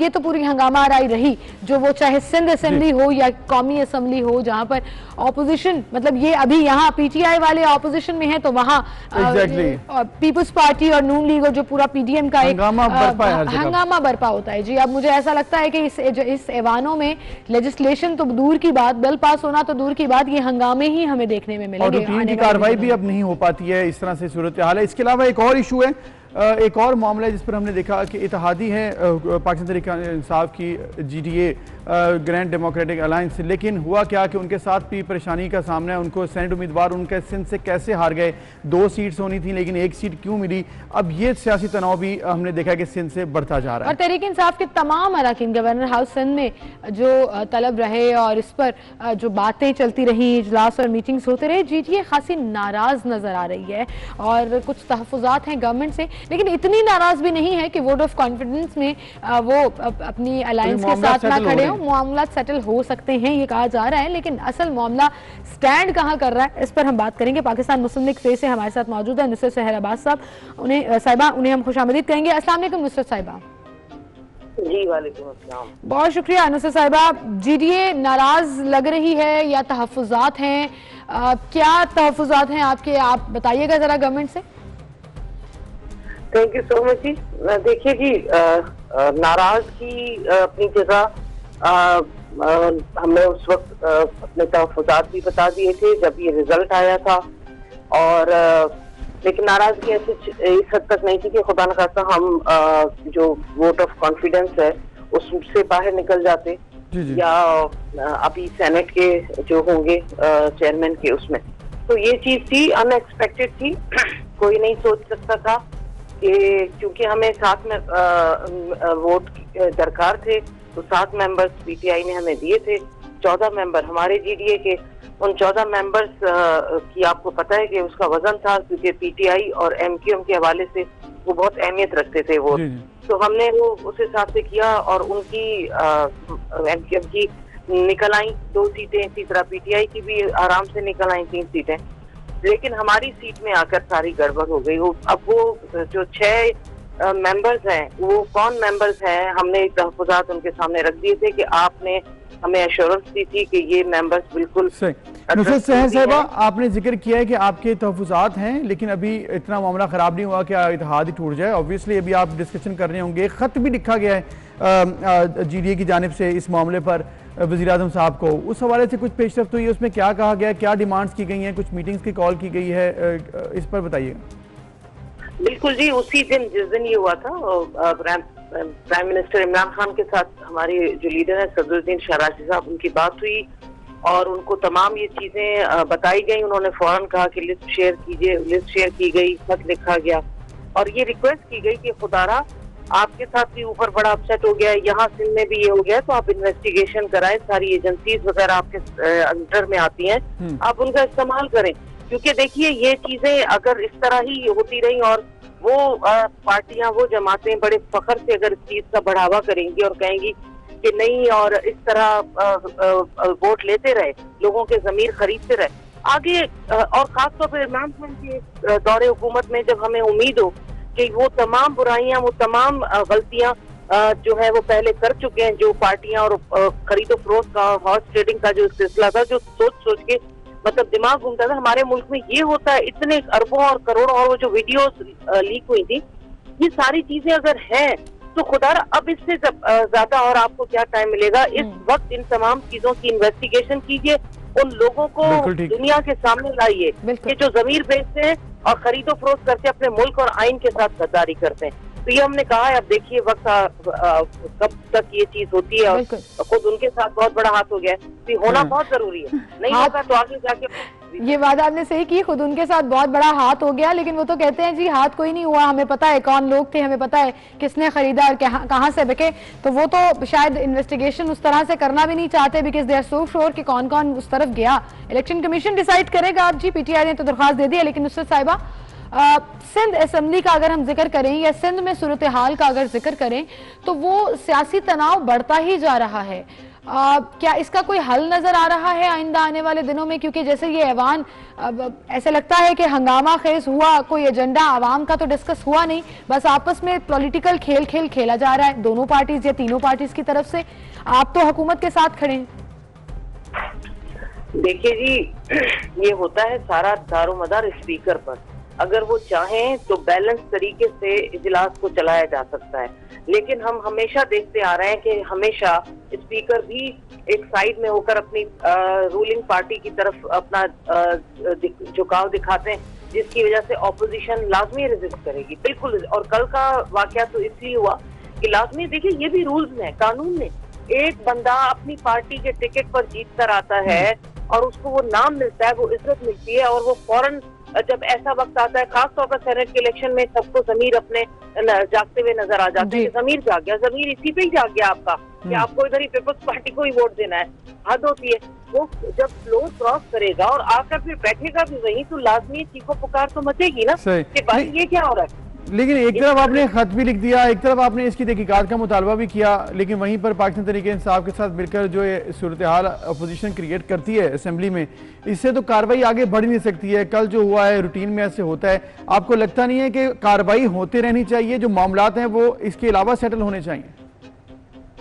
ये तो पूरी हंगामा आराई रही, जो वो चाहे सिंध असेंबली हो या कौमी असम्बली हो, जहां पर ऑपोजिशन, मतलब ये अभी यहाँ पीटीआई वाले ऑपोजिशन में है तो वहाँ पीपल्स पार्टी और नून लीग और जो पूरा पीडीएम का एक हंगामा बरपा होता है जी। अब मुझे ऐसा लगता है कि इस ऐवानों में लेजिस्लेशन तो दूर की बात, बिल पास होना तो दूर की बात, ये हंगामे ही हमें देखने में मिलेंगे। कार्रवाई भी अब नहीं हो पाती है, इस तरह से सूरत हाल है। इसके अलावा एक और इशू है एक और मामला है जिस पर हमने देखा कि इत्तेहादी है पाकिस्तान तहरीक इंसाफ की GDA ग्रैंड डेमोक्रेटिक अलायंस, लेकिन हुआ क्या कि उनके साथ भी परेशानी का सामना है। उनको सेनेट उम्मीदवार उनके सिंध से कैसे हार गए, 2 सीट्स होनी थी लेकिन 1 सीट क्यों मिली। अब ये सियासी तनाव भी हमने देखा कि सिंध से बढ़ता जा रहा है। और तहरीक इंसाफ के तमाम अरकान गवर्नर हाउस सिंध में जो तलब रहे और इस पर जो बातें चलती रही, इजलास और मीटिंग्स होते रहे, GDA खासी नाराज नजर आ रही है और कुछ तहफुजात हैं गवर्नमेंट से, लेकिन इतनी नाराज भी नहीं है कि वोट ऑफ कॉन्फिडेंस में वो अपनी अलायंस के साथ ना खड़े हो। मामला सेटल हो सकते हैं ये कहा जा रहा है, लेकिन असल मामला स्टैंड कहां कर रहा है इस पर हम बात करेंगे। पाकिस्तान मुस्लिम लीग से हमारे साथ मौजूद है नुसरत सहर अब्बास साहब, उन्हें हम खुशामदीद कहेंगे। अस्सलाम वालेकुम नुसरत साहिबा। जी वालेकुम अस्सलाम। बहुत शुक्रिया नुसरत साहिबा। GDA नाराज लग रही है या तहफुजात हैं, क्या तहफुजात हैं आपके, आप बताइएगा जरा गवर्नमेंट से। थैंक यू सो मच जी। देखिए जी, नाराज की अपनी जगह हमने उस वक्त अपने तहफुजात भी बता दिए थे जब ये रिजल्ट आया था, और लेकिन नाराजगी ऐसे इस हद तक नहीं थी कि खुदा न खास्ता हम जो वोट ऑफ कॉन्फिडेंस है उससे बाहर निकल जाते या अभी सेनेट के जो होंगे चेयरमैन के उसमें। तो ये चीज थी, अनएक्सपेक्टेड थी, कोई नहीं सोच सकता था कि क्योंकि हमें 7 में वोट दरकार थे तो 7 मेंबर्स PTI ने हमें दिए थे, 14 मेंबर हमारे GDA के। उन 14 मेंबर्स की आपको पता है कि उसका वजन था, क्योंकि PTI और MQM के हवाले से वो बहुत अहमियत रखते थे वोट, तो हमने वो उस हिसाब से किया और उनकी MQM की निकल आई 2 सीटें, इसी तरह PTI की भी आराम से निकल आई 3 सीटें, लेकिन हमारी सीट में आकर सारी गड़बड़ हो गई। अब वो जो 6 मेंबर्स हैं वो कौन मेंबर्स हैं, हमने तहफुजात उनके सामने रख दिए थे कि आपने हमें एश्योरेंस दी थी कि ये मेंबर्स बिल्कुल। नुसरत सहर साहिबा, आपने जिक्र किया है कि आपके तहफुजात हैं, लेकिन अभी इतना मामला खराब नहीं हुआ कि इत्तेहाद ही टूट जाए। ऑब्वियसली अभी आप डिस्कशन कर रहे होंगे, खत भी लिखा गया है GDA की जानिब से इस मामले पर वज़ीर आज़म साहब को, उस हवाले से कुछ पेशरफ्त हुई है, उसमें क्या कहा गया, क्या डिमांड्स की गई हैं, कुछ मीटिंग्स की कॉल की गई है, इस पर बताइएगा। बिल्कुल जी, उसी दिन जिस दिन ये हुआ था प्राइम मिनिस्टर इमरान खान के साथ हमारे जो लीडर है सदरुद्दीन शराजी साहब, उनकी बात हुई और उनको तमाम ये चीजें बताई गई। उन्होंने फौरन कहा कि लिस्ट शेयर कीजिए, लिस्ट शेयर की गई, खत लिखा गया और ये रिक्वेस्ट की गई कि खुदारा आपके साथ भी ऊपर बड़ा अपसेट हो गया है, यहाँ सिंध में भी ये हो गया है, तो आप इन्वेस्टिगेशन कराएं, सारी एजेंसीज वगैरह आपके अंडर में आती हैं, आप उनका इस्तेमाल करें। क्योंकि देखिए ये चीजें अगर इस तरह ही होती रही और वो पार्टियां, वो जमातें बड़े फख्र से अगर इस चीज का बढ़ावा करेंगी और कहेंगी कि नहीं, और इस तरह वोट लेते रहे, लोगों के जमीर खरीदते रहे आगे, और खासतौर पर इमरान खान के दौरे हुकूमत में जब हमें उम्मीद हो कि वो तमाम बुराइयां, वो तमाम गलतियां जो है वो पहले कर चुके हैं, जो पार्टियां और खरीदो फरोख्त का, हॉर्स ट्रेडिंग का जो सिलसिला था, जो सोच के मतलब दिमाग घूमता था हमारे मुल्क में ये होता है, इतने अरबों और करोड़ों, और वो जो वीडियोस लीक हुई थी, ये सारी चीजें अगर हैं तो खुदा अब इससे ज्यादा और आपको क्या टाइम मिलेगा, इस वक्त इन तमाम चीजों की इन्वेस्टिगेशन कीजिए, उन लोगों को दुनिया के सामने लाइए कि जो जमीर बेचते हैं और खरीदो फरोख्त करके अपने मुल्क और आइन के साथ गद्दारी करते हैं। तो ये हमने कहा है, अब देखिए वक्त कब तक ये चीज होती है, और खुद उनके साथ बहुत बड़ा हाथ हो गया है, तो होना बहुत जरूरी है, नहीं होगा तो आगे जाके। ये बात आपने सही की, खुद उनके साथ बहुत बड़ा हाथ हो गया, लेकिन वो तो कहते हैं जी हाथ कोई नहीं हुआ, हमें पता है कौन लोग थे, हमें पता है किसने खरीदा और कहाँ से बिके। तो वो तो शायद इन्वेस्टिगेशन उस तरह से करना भी नहीं चाहते, because they are so sure कि कौन कौन उस तरफ गया। इलेक्शन कमीशन डिसाइड करेगा। आप जी PTI ने तो दरख्वास्त दे दी है, लेकिन नुसरत साहिबा सिंध असेंबली का अगर हम जिक्र करें या सिंध में सूरत हाल का अगर जिक्र करें तो वो सियासी तनाव बढ़ता ही जा रहा है। क्या इसका कोई हल नजर आ रहा है आइंदा आने वाले दिनों में? क्योंकि जैसे ये ऐवान ऐसे लगता है कि हंगामा खेज हुआ, कोई एजेंडा आवाम का तो डिस्कस हुआ नहीं, बस आपस में पॉलिटिकल खेल खेला जा रहा है दोनों पार्टीज या तीनों पार्टीज की तरफ से। आप तो हुकूमत के साथ खड़े हैं। देखिए जी, ये होता है सारा दारोमदार स्पीकर पर, अगर वो चाहें तो बैलेंस तरीके से इजलास को चलाया जा सकता है, लेकिन हम हमेशा देखते आ रहे हैं कि हमेशा स्पीकर भी एक साइड में होकर अपनी रूलिंग पार्टी की तरफ अपना झुकाव दिखाते हैं, जिसकी वजह से ऑपोजिशन लाजमी रेजिस्ट करेगी, बिल्कुल। और कल का वाकया तो इसलिए हुआ कि लाजमी, देखिए ये भी रूल्स में, कानून में, एक बंदा अपनी पार्टी के टिकट पर जीत कर आता है और उसको वो नाम मिलता है, वो इज्जत मिलती है, और वो फौरन जब ऐसा वक्त आता है, खासतौर पर सेनेट के इलेक्शन में सबको जमीर अपने जागते हुए नजर आ जाते हैं। जमीर जाग गया, जमीर इसी पे ही जाग गया आपका कि आपको इधर ही पीपल्स पार्टी को ही वोट देना है। हद होती है। वो जब फ्लोर क्रॉस करेगा और आकर फिर बैठेगा भी वहीं, तो लाजमी चीखो पुकार तो मचेगी ना कि भाई ये क्या हो रहा है। लेकिन एक तरफ आपने खत भी लिख दिया, एक तरफ आपने इसकी तहकीकात का मुतालबा भी किया, लेकिन वहीं पर पाकिस्तान तहरीक इंसाफ के साथ मिलकर जो सूरत हाल अपोजिशन क्रिएट करती है असेंबली में, इससे तो कार्रवाई आगे बढ़ नहीं सकती है। कल जो हुआ है रूटीन में ऐसे होता है, आपको लगता नहीं है कि कार्रवाई होते रहनी चाहिए, जो मामलात हैं वो इसके अलावा सेटल होने चाहिए?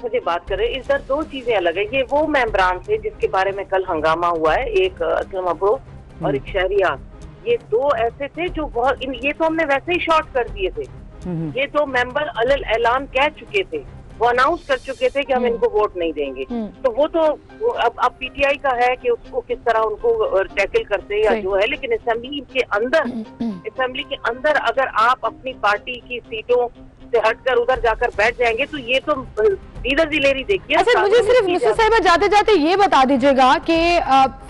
मुझे बात करें, इधर दो चीजें अलग है। ये वो मेंबरान थे जिसके बारे में कल हंगामा हुआ है, एक असलम अब्रो और एक शहरियार, ये दो ऐसे थे जो बहुत, ये तो हमने वैसे ही शॉर्ट कर दिए थे। ये दो मेंबर अलल ऐलान कह चुके थे, वो अनाउंस कर चुके थे कि हम इनको वोट नहीं देंगे। तो वो तो अब पीटीआई का है कि उसको किस तरह उनको टैकल करते या जो है, लेकिन असेंबली के अंदर अगर आप अपनी पार्टी की सीटों से हटकर उधर जाकर बैठ जाएंगे तो ये तो सीधा जिलेरी देखिए। अच्छा, मुझे सिर्फ मुझसे साहिबा जाते जाते ये बता दीजिएगा कि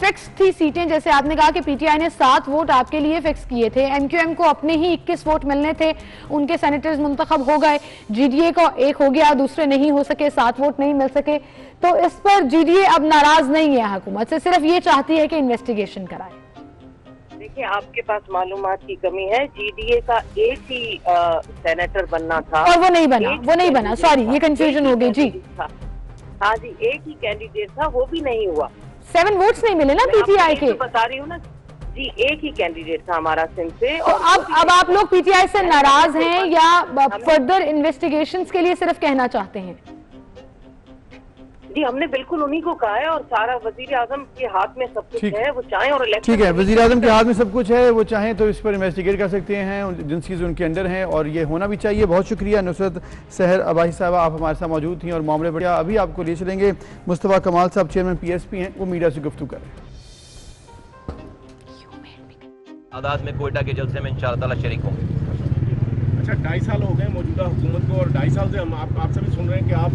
फिक्स थी सीटें, जैसे आपने कहा कि पीटीआई ने 7 वोट आपके लिए फिक्स किए थे, एमक्यूएम को अपने ही 21 वोट मिलने थे, उनके सेनेटर्स मुंतखब हो गए, जीडीए को 1 हो गया, दूसरे नहीं हो सके, 7 वोट नहीं मिल सके, तो इस पर जीडीए अब नाराज नहीं है हुकूमत से, सिर्फ ये चाहती है कि इन्वेस्टिगेशन कराए। देखिए, आपके पास मालूमात की कमी है। जीडीए का एक ही सेनेटर बनना था और वो नहीं बना, सॉरी ये कंफ्यूजन हो गई जी। हाँ जी, एक ही कैंडिडेट था, वो भी नहीं हुआ। 7 वोट्स नहीं मिले ना पीटीआई के, बता रही हूँ ना जी, एक ही कैंडिडेट था हमारा सिंध से। और अब आप लोग पीटीआई से नाराज हैं या फर्दर इन्वेस्टिगेशंस के लिए सिर्फ कहना चाहते हैं? जी, हमने बिल्कुल उन्हीं को कहा है, और सारा वजीर आजम के हाथ में सब कुछ है, वो चाहें और इलेक्शन। ठीक है, वजीर आजम के हाथ में सब कुछ है, वो चाहें तो इस पर इन्वेस्टिगेट कर सकते हैं, एजेंसीज उनके अंडर हैं और ये होना भी चाहिए। बहुत शुक्रिया नुसरत सहर अबाही साहब, आप हमारे साथ मौजूद थी और मामले बढ़िया। अभी आपको ले चलेंगे मुस्तफा कमाल साहब, चेयरमैन पीएसपी हैं, वो मीडिया से गुफ्तगू करें। आदाद में कोयटा के जलसे में इंशाअल्लाह ताला शरीक होंगे। अच्छा, 2.5 साल हो गए मौजूदा हुकूमत को, और 2.5 साल से हम आपसे भी सुन रहे हैं कि आप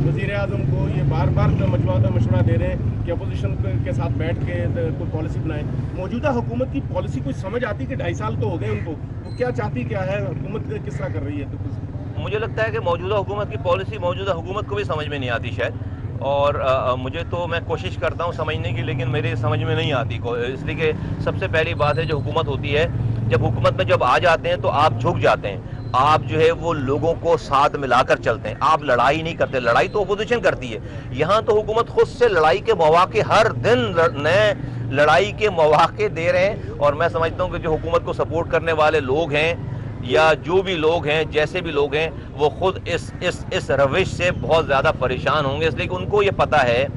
वज़ीर आज़म को ये बार बार मशवरा दे रहे हैं कि अपोजिशन के साथ बैठ के कोई पॉलिसी बनाएं। मौजूदा हुकूमत की पॉलिसी कोई समझ आती कि 2.5 साल तो हो गए उनको, वो क्या चाहती क्या है, हुकूमत किस तरह कर रही है? तो मुझे लगता है कि मौजूदा हुकूमत की पॉलिसी मौजूदा हुकूमत को भी समझ में नहीं आती शायद, और मुझे तो, मैं कोशिश करता हूँ समझने की, लेकिन मेरे समझ में नहीं आती, इसलिए कि सबसे पहली बात है, जो हुकूमत होती है, जब हुकूमत में जब आ जाते हैं तो आप झुक जाते हैं, आप जो है वो लोगों को साथ मिलाकर चलते हैं, आप लड़ाई नहीं करते। लड़ाई तो अपोजिशन करती है, यहाँ तो हुकूमत खुद से लड़ाई के मौके, हर दिन नए लड़ाई के मौके दे रहे हैं। और मैं समझता हूँ कि जो हुकूमत को सपोर्ट करने वाले लोग हैं या जो भी लोग हैं, जैसे भी लोग हैं, वो खुद इस रविश से बहुत ज़्यादा परेशान होंगे, इसलिए कि उनको ये पता है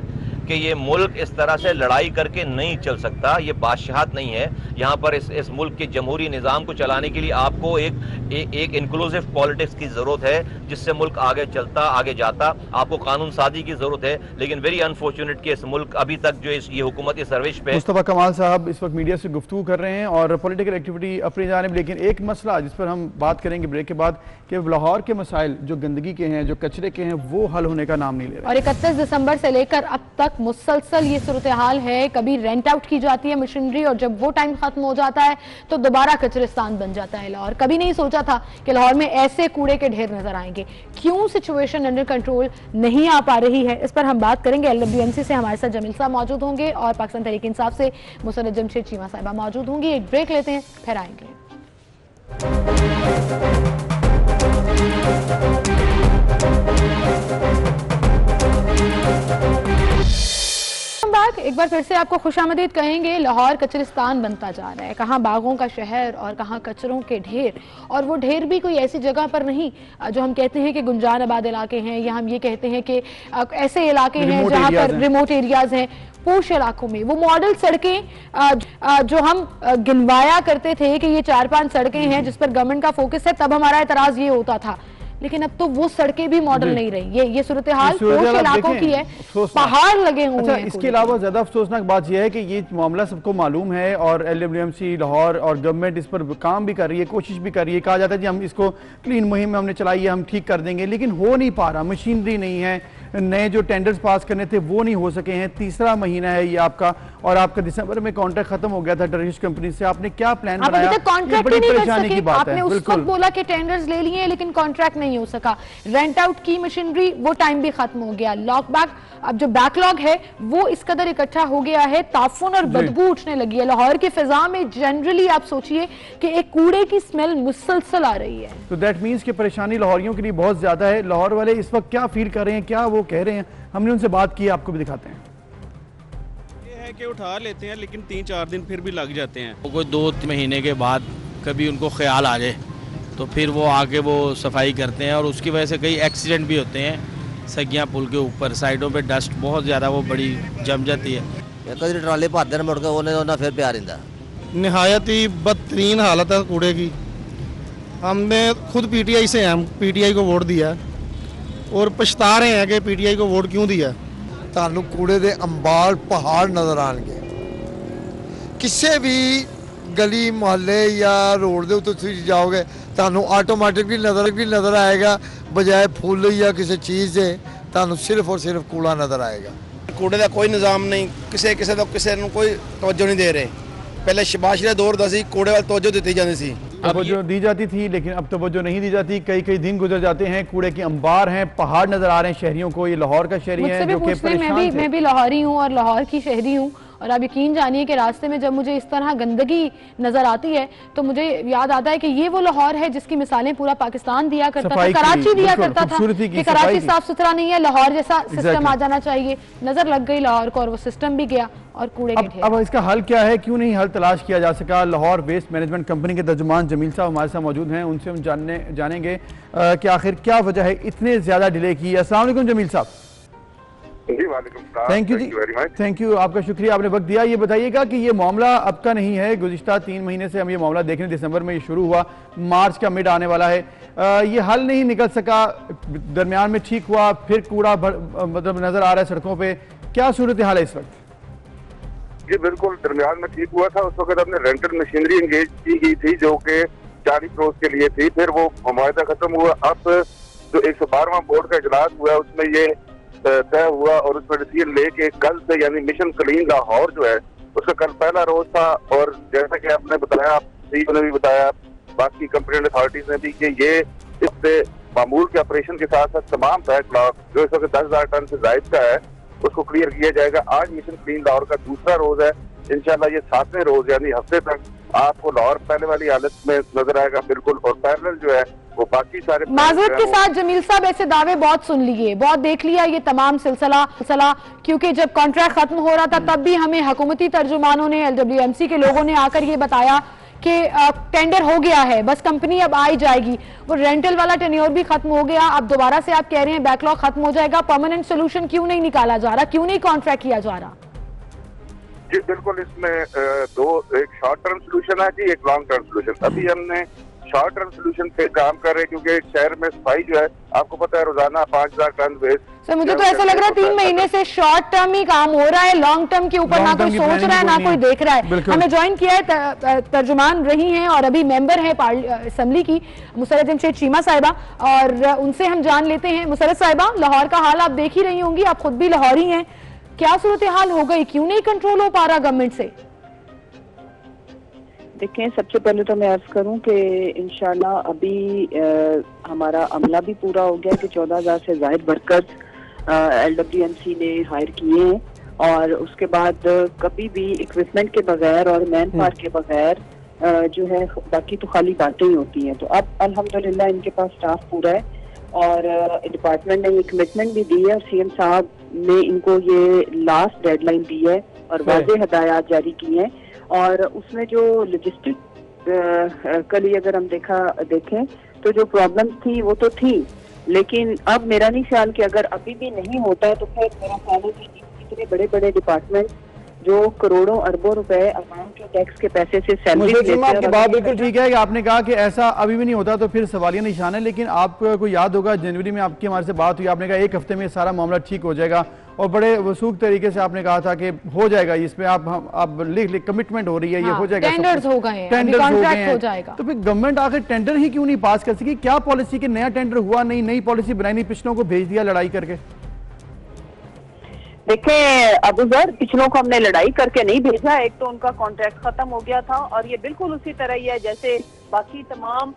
कि ये मुल्क इस तरह से लड़ाई करके नहीं चल सकता, ये बादशाहत नहीं है। यहाँ पर इस मुल्क के जमहूरी निज़ाम को चलाने के लिए आपको एक इंक्लूसिव पॉलिटिक्स की ज़रूरत है, जिससे मुल्क आगे चलता, आगे जाता। आपको कानून साजी की ज़रूरत है, लेकिन वेरी अनफॉर्चुनेट कि इस मुल्क अभी तक जो ये हुकूमत इस रविश पे। मुस्तफा कमाल साहब इस वक्त मीडिया से गुफ्तगू कर रहे हैं और पॉलिटिकल एक्टिविटी अपनी जानिब, लेकिन एक मसला जिस पर हम बात करेंगे ब्रेक के बाद, कि लाहौर के मसाइल जो गंदगी के हैं, जो कचरे के हैं, वो हल होने का नाम नहीं ले रहे। और 31 दिसंबर से लेकर अब तक मुसलसल ये सूरत हाल है, कभी रेंट आउट की जाती है मशीनरी और जब वो टाइम खत्म हो जाता है तो दोबारा कचरिस्तान बन जाता है लाहौर। कभी नहीं सोचा था कि लाहौर में ऐसे कूड़े के ढेर नजर आएंगे। क्यों सिचुएशन अंडर कंट्रोल नहीं आ पा रही है, इस पर हम बात करेंगे। LWMC से हमारे साथ जमील साहब मौजूद होंगे और पाकिस्तान तहरीक इंसाफ से मुसरत जमशेद चीमा साहिबा मौजूद होंगी। एक ब्रेक लेते हैं, फिर आएंगे। एक बार फिर से आपको खुशामदीद कहेंगे। लाहौर कचरिस्तान बनता जा रहा है, कहाँ बागों का शहर और कहाँ कचरों के ढेर, और वो ढेर भी कोई ऐसी जगह पर नहीं जो हम कहते हैं कि गुंजान आबाद इलाके हैं, या हम ये कहते हैं कि ऐसे इलाके हैं जहाँ पर रिमोट एरियाज हैं, पोश इलाकों में। वो मॉडल सड़कें जो हम गिनवाया करते थे कि ये 4-5 सड़कें हैं जिस पर गवर्नमेंट का फोकस है, तब हमारा एतराज ये होता था लेकिन अब तो वो सड़कें भी मॉडल नहीं रही। ये सूरत हाल पोश इलाकों की है, पहाड़ लगे हुए हैं। इसके अलावा ज्यादा अफसोसनाक बात यह है कि ये मामला सबको मालूम है और LWMC लाहौर और गवर्नमेंट इस पर काम भी कर रही है, कोशिश भी कर रही है। कहा जाता है कि हम इसको क्लीन मुहिम में हमने चलाई है, हम ठीक कर देंगे, लेकिन हो नहीं पा रहा। मशीनरी नहीं है, नए जो टेंडर्स पास करने थे वो नहीं हो सके हैं। तीसरा महीना है ये आपका, और आपका दिसंबर में कॉन्ट्रैक्ट खत्म हो गया था टर्किश कंपनी से। आपने क्या प्लान बनाया? कॉन्ट्रैक्ट ही नहीं कर सके। आपने उस वक्त बोला कि टेंडर्स ले लिए, लेकिन कॉन्ट्रैक्ट नहीं हो सका। रेंट आउट की मशीनरी, वो टाइम भी खत्म हो गया। लॉक बैक, अब जो बैकलॉग है वो इस कदर इकट्ठा हो गया है, ताफुन और बदबू उठने लगी है। लाहौर की फिजा में जनरली आप सोचिए कि एक कूड़े की स्मेल मुसलसल आ रही है। तो दैट मींस कि परेशानी लाहौरियों के लिए बहुत ज्यादा है। लाहौर वाले इस वक्त क्या फील कर रहे हैं, क्या वो कह रहे हैं, हमने उनसे बात की, आपको भी दिखाते हैं। ये है कि उठा लेते हैं, लेकिन 3-4 दिन फिर भी लग जाते हैं। वो कोई 2 महीने के बाद कभी उनको ख्याल आ जाए तो फिर वो आके वो सफाई करते हैं, और उसकी वजह से कई एक्सीडेंट भी होते हैं। सगियाँ पुल के ऊपर साइडों पे डस्ट बहुत ज़्यादा वो बड़ी जम जाती है। कभी ट्राली भादर मुड़ के उन्हें फिर प्यार इंदा। नहायत ही बदतरीन हालत है कूड़े की। हमने खुद PTI से हैं, हम PTI को वोट दिया और पछता रहे हैं कि PTI को वोट क्यों दिया। ਤੁਹਾਨੂੰ ਕੂੜੇ ਦੇ ਅੰਬਾਲ ਪਹਾੜ ਨਜ਼ਰ ਆਣਗੇ। ਕਿਸੇ ਵੀ ਗਲੀ ਮੁਹੱਲੇ ਜਾਂ ਰੋਡ ਦੇ ਉੱਤੇ ਤੁਸੀਂ ਜਾਓਗੇ ਤੁਹਾਨੂੰ ਆਟੋਮੈਟਿਕਲੀ ਨਜ਼ਰ ਆਏਗਾ, ਬਜਾਏ ਫੁੱਲ ਜਾਂ ਕਿਸੇ ਚੀਜ਼ ਦੇ ਤੁਹਾਨੂੰ ਸਿਰਫ और सिर्फ ਕੂੜਾ ਨਜ਼ਰ ਆਏਗਾ। ਕੂੜੇ ਦਾ ਕੋਈ ਨਿਜ਼ਾਮ ਨਹੀਂ, ਕਿਸੇ ਨੂੰ ਕੋਈ ਤਵੱਜੋ ਨਹੀਂ ਦੇ ਰਹੇ। पहले शबाशी दौर होता सी, कूड़े वाल तवज्जो दी जाती थी, तवज्जो दी जाती थी, लेकिन अब तवज्जो नहीं दी जाती। कई दिन गुजर जाते हैं, कूड़े के अंबार हैं, पहाड़ नजर आ रहे हैं शहरियों को। ये लाहौर का शहरी है जो कि परेशान थे। मैं भी लाहौरी हूँ और लाहौर की शहरी हूँ, और आप यकीन जानिए कि रास्ते में जब मुझे इस तरह गंदगी नजर आती है तो मुझे याद आता है कि ये वो लाहौर है जिसकी मिसालें पूरा पाकिस्तान दिया करता था, कराची दिया करता था कि कराची साफ सुथरा नहीं है, लाहौर जैसा सिस्टम आ जाना चाहिए। नजर लग गई लाहौर को और वो सिस्टम भी गया और कूड़े के ढेर। अब इसका हल क्या है, क्यों नहीं हल तलाश किया जा सका? लाहौर वेस्ट मैनेजमेंट कंपनी के तर्जुमान जमील साहब हमारे साथ मौजूद हैं, उनसे हम जानेंगे कि आखिर क्या वजह है इतने ज्यादा डिले की। अस्सलाम वालेकुम जमील साहब। जी वालेकुम सलाम। थैंक यू जी, थैंक यू, आपका शुक्रिया, आपने वक्त दिया। ये बताइएगा कि ये मामला अब का नहीं है, गुज़िश्ता 3 महीने से हम ये मामला देख रहे हैं। दिसंबर में ये शुरू हुआ, मार्च का मिड आने वाला है। ये हल नहीं निकल सका, दरमियान में ठीक हुआ, फिर कूड़ा मतलब नजर आ रहा है सड़कों पे। क्या सूरत हाल है इस वक्त? जी बिल्कुल, दरमियान में ठीक हुआ था। उस वक्त हमने रेंटल मशीनरी एंगेज की गई थी जो कि 40 रोज के लिए थी, फिर वो मुआहदा खत्म हुआ। अब जो 112वां बोर्ड का इजलास हुआ उसमें ये तय हुआ और उसमें डिसीजन लेके कल से यानी मिशन क्लीन लाहौर जो है उसका कल पहला रोज था। और जैसा कि आपने बताया, CEO ने भी बताया, बाकी कंप्लेंट अथॉरिटीज ने भी, कि ये इससे मामूल के ऑपरेशन के साथ साथ तमाम बैकलॉग जो इस वक्त 10,000 टन से जायद का है उसको क्लियर किया जाएगा। आज मिशन क्लीन लाहौर का दूसरा रोज है। इंशाल्लाह ये 7वें रोज यानी हफ्ते तक आपको लाहौर पहले वाली हालत में नजर आएगा बिल्कुल। और पैरेलल जो है वो बाकी सारे माजरत के साथ जमील साहब, ऐसे दावे बहुत सुन लिए, बहुत देख लिया ये तमाम सिलसिला, क्योंकि जब कॉन्ट्रैक्ट खत्म हो रहा था तब भी हमें हुकूमती तर्जुमानों ने, LWMC के लोगों ने आकर ये बताया कि टेंडर हो गया है, बस कंपनी अब आ ही जाएगी। वो रेंटल वाला टेन्योर भी खत्म हो गया, अब दोबारा से आप कह रहे हैं बैकलॉग खत्म हो जाएगा। परमानेंट सोल्यूशन क्यों नहीं निकाला जा रहा, क्यों नहीं कॉन्ट्रैक्ट किया जा रहा? जी बिल्कुल, इसमें एक शॉर्ट टर्म सोल्यूशन है जी, एक लॉन्ग टर्म सोल्यूशन। अभी हमने शॉर्ट टर्म सोल्यूशन पे काम कर रहे हैं क्योंकि शहर में सफाई जो है आपको पता है रोजाना 5,000 टन वेस्ट। सर मुझे तो ऐसा लग रहा है 3 महीने से शॉर्ट टर्म ही काम हो रहा है, लॉन्ग टर्म के ऊपर ना कोई सोच रहा है ना कोई देख रहा है। हमें ज्वाइन किया है तर्जुमान रही हैं और अभी मेंबर है असेंबली की मुसरत जमशेद चीमा साहिबा, और उनसे हम जान लेते हैं। मुसरत साहिबा, लाहौर का हाल आप देख ही रही होंगी, आप खुद भी लाहौरी हैं, क्या सूरत हाल हो गई, क्यों नहीं कंट्रोल हो पा रहा गवर्नमेंट से? देखें, सबसे पहले तो मैं अर्ज करूं कि इंशाल्लाह अभी हमारा अमला भी पूरा हो गया कि 14,000 से ज्यादा वर्कर्स LWMC ने हायर किए हैं, और उसके बाद कभी भी इक्विपमेंट के बगैर और मैन पावर के बगैर जो है बाकी तो खाली बातें ही होती हैं। तो अब अल्हम्दुलिल्लाह इनके पास स्टाफ पूरा है और डिपार्टमेंट ने ये कमिटमेंट भी दी है और CM साहब ने इनको ये लास्ट डेडलाइन दी है और वाज़ेह हदायत जारी की हैं। और उसमें जो लॉजिस्टिक कल ही अगर हम देखें तो जो प्रॉब्लम थी वो तो थी, लेकिन अब मेरा नहीं ख्याल कि अगर अभी भी नहीं होता है तो फिर मेरा ख्याल है कि इतने बड़े बड़े डिपार्टमेंट जो करोड़ों अरबों रुपए अवाम के टैक्स के पैसे से सैलरी लेते हैं। आपकी बात बिल्कुल ठीक है कि आपने कहा कि ऐसा अभी भी नहीं होता तो फिर सवालिया निशान है, लेकिन आपको याद होगा जनवरी में आपकी हमारे से बात हुई, आपने कहा 1 हफ्ते में सारा मामला ठीक हो जाएगा और बड़े वसूख तरीके से आपने कहा था कि हो जाएगा, इसमें आप लिख कमिटमेंट हो रही है, ये हो जाएगा, टेंडर्स हो गए हैं, टेंडर्स हो जाएगा। तो फिर गवर्नमेंट आखिर टेंडर ही क्यों नहीं पास कर सकी? क्या पॉलिसी के नया टेंडर हुआ नहीं, नई पॉलिसी बनाई नहीं, पिछलों को भेज दिया लड़ाई करके? देखिए अबूजर, पिछलों को हमने लड़ाई करके नहीं भेजा। एक तो उनका कॉन्ट्रैक्ट खत्म हो गया था और ये बिल्कुल उसी तरह ही है जैसे बाकी तमाम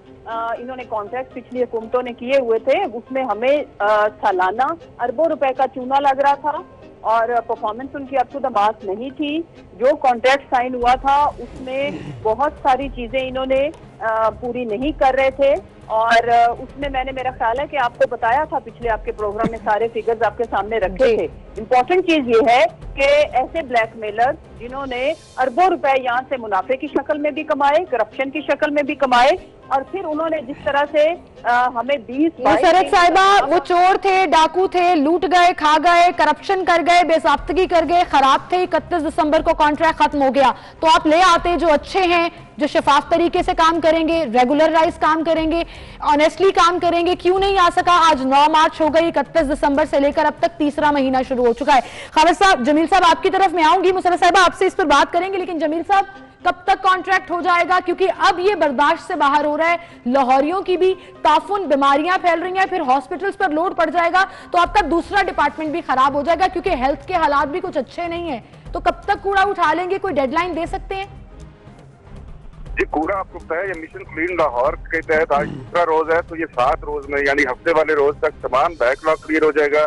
इन्होंने कॉन्ट्रैक्ट पिछली हुकूमतों ने किए हुए थे। उसमें हमें सालाना अरबों रुपए का चूना लग रहा था और परफॉर्मेंस उनकी अप टू द मार्क नहीं थी। जो कॉन्ट्रैक्ट साइन हुआ था उसमें बहुत सारी चीजें इन्होंने पूरी नहीं कर रहे थे और उसमें मैंने, मेरा ख्याल है कि आपको बताया था पिछले आपके प्रोग्राम में, सारे फिगर्स आपके सामने रखे थे। इम्पोर्टेंट चीज ये है कि ऐसे ब्लैकमेलर जिन्होंने अरबों रुपए यहाँ से मुनाफे की शक्ल में भी कमाए, करप्शन की शक्ल में भी कमाए और फिर उन्होंने जिस तरह से हमें 20 मुसरत साहिबा, वो चोर थे, डाकू थे, लूट गए, खा गए, करप्शन कर गए, बेसाख्तगी कर गए, खराब थे। 31 दिसंबर को कॉन्ट्रैक्ट खत्म हो गया तो आप ले आते जो अच्छे हैं, जो शफाफ तरीके से काम करेंगे, रेगुलराइज काम करेंगे, ऑनेस्टली काम करेंगे। क्यों नहीं आ सका? आज 9 मार्च हो गई, 31 दिसंबर से लेकर अब तक तीसरा महीना शुरू हो चुका है। खालिद साहब, जमील साहब आपकी तरफ मैं आऊंगी, मुसरत साहिबा आपसे इस पर बात करेंगे, लेकिन जमील साहब कब तक कॉन्ट्रैक्ट हो जाएगा? क्योंकि अब ये बर्दाश्त से बाहर हो रहा है, लाहौरियों की भी ताफुन बीमारियां फैल रही हैं, फिर हॉस्पिटल्स पर लोड पड़ जाएगा तो आपका दूसरा डिपार्टमेंट भी खराब हो जाएगा क्योंकि हेल्थ के हालात भी कुछ अच्छे नहीं है। तो कब तक कूड़ा उठा लेंगे? कोई डेडलाइन दे सकते हैं? जी, कूड़ा आपको पता है, ये मिशन क्लीन लाहौर के तहत आज दूसरा रोज है, तो ये 7 रोज में यानी हफ्ते वाले रोज तक तमाम बैकलॉग क्लियर हो जाएगा।